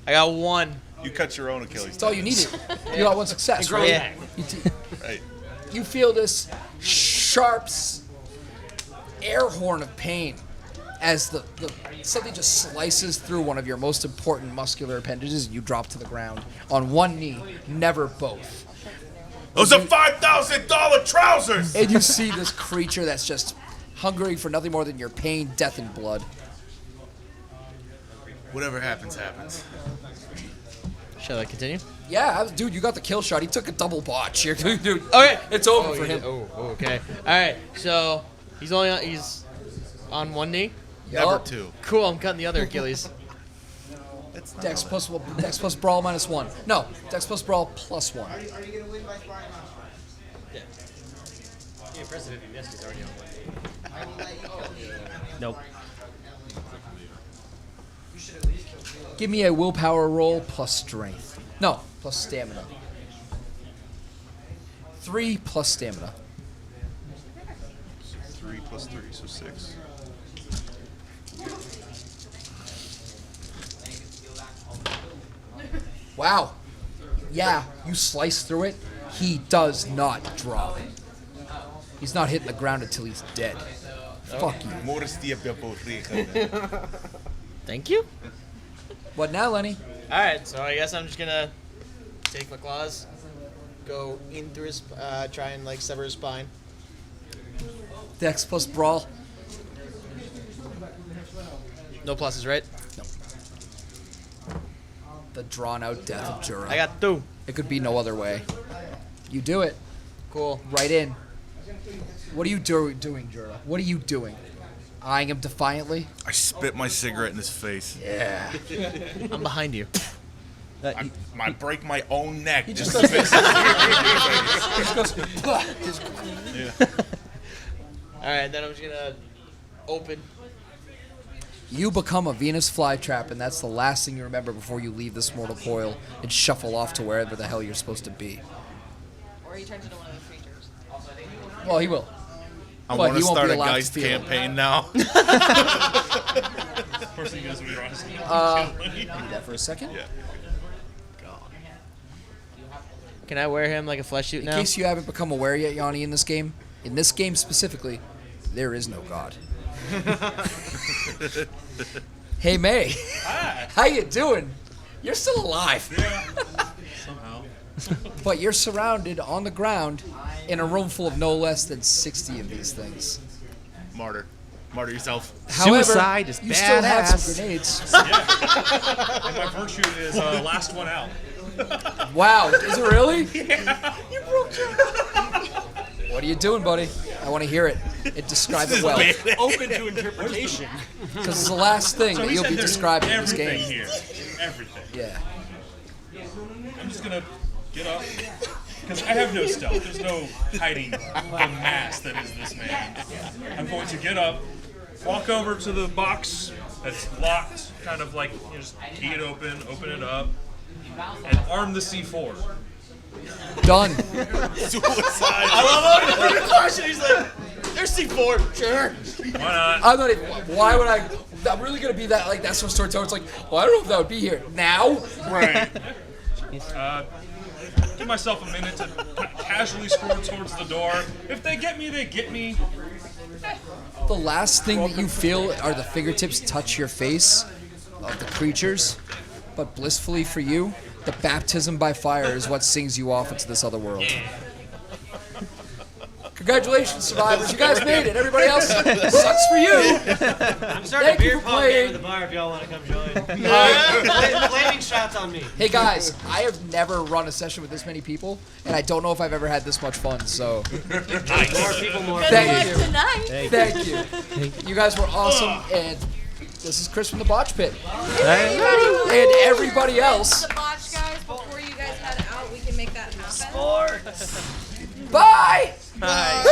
I got 1.
You cut your own Achilles.
That's all you needed. You got 1 success, right?
Yeah.
Right.
You feel this sharp air horn of pain as the something just slices through one of your most important muscular appendages and you drop to the ground on one knee, never both.
Those are $5,000 trousers!
And you see this creature that's just hungering for nothing more than your pain, death, and blood.
Whatever happens, happens.
Shall I continue?
Yeah, dude, you got the kill shot. He took a double botch here, dude.
Okay.
It's over for him.
Okay. All right. So he's on 1 knee.
Never 2.
Cool. I'm cutting the other Achilles.
Dex plus brawl minus 1. No, Dex plus brawl plus 1.
Yeah. Be impressive if you missed. He's already on 1 knee.
Nope.
Give me a willpower roll plus strength. No, plus stamina. 3 plus stamina.
3 plus 3, so 6.
Wow. Yeah, you slice through it. He does not drop. He's not hitting the ground until he's dead. Fuck you.
Thank you.
What now, Lenny?
All right. So I guess I'm just gonna take my claws, go in through his, try and like sever his spine.
Dex plus brawl.
No pluses, right?
No. The drawn-out death of Jura.
I got 2.
It could be no other way. You do it.
Cool.
Right in. What are you doing, Jura? What are you doing? Eyeing him defiantly?
I spit my cigarette in his face.
Yeah.
I'm behind you.
I break my own neck.
He just
Just
goes.
to
He just goes.
Yeah.
All right. Then I'm just gonna open.
You become a Venus flytrap, and that's the last thing you remember before you leave this mortal coil and shuffle off to wherever the hell you're supposed to be.
Or he turns into one of those creatures.
Well, he will.
I
But
want
he
to
won't
start
be
a
allowed to
Geist
feel it.
campaign now.
First thing you guys are honestly.
Need that for a second?
Yeah.
Can I wear him like a flesh suit
In
now?
case you haven't become aware yet, Yanni, in this game specifically, there is no God. Hey, May.
Hi.
How you doing? You're still alive.
Yeah. Somehow.
But you're surrounded on the ground in a room full of no less than 60 of these things.
Martyr. Martyr yourself.
However,
Suicide is
you still have some
badass.
grenades.
Yeah. And my virtue is last one out.
Wow, is it really?
Yeah.
You broke your... What are you doing, buddy? I want to hear it. Describe it well.
Open to interpretation.
Because it's the last thing that
we
you'll
said
be
there's
describing in this
everything
game.
here. Everything.
Yeah.
I'm just gonna get up. Because I have no stealth. There's no hiding the mass that is this man. I'm going to get up, walk over to the box that's locked, kind of like just key it open it up, and arm the C4.
Done.
Suicide. I love him. Caution. He's like, there's C4. Sure.
Why not?
I'm not even. Why would I? I'm really gonna be that like that's what storyteller. It's like, well, I don't know if that would be here now.
Right. Give myself a minute to casually score towards the door. If they get me, they get me.
The last thing that you feel are the fingertips touch your face of the creatures, but blissfully for you, the baptism by fire is what sings you off into this other world. Congratulations, survivors! You guys made it. Everybody else sucks for you.
I'm starting a beer pong game at the bar if y'all want to come join. Flaming shots on me.
Hey guys, I have never run a session with this many people, and I don't know if I've ever had this much fun. So,
Nice. More people, more
Thank
fun.
you.
Tonight.
Thank you. You guys were awesome, and this is Chris from the Botch Pit, and everybody else.
The Botch guys, before you guys head out, we can make that happen.
Sports. Bye.
Bye.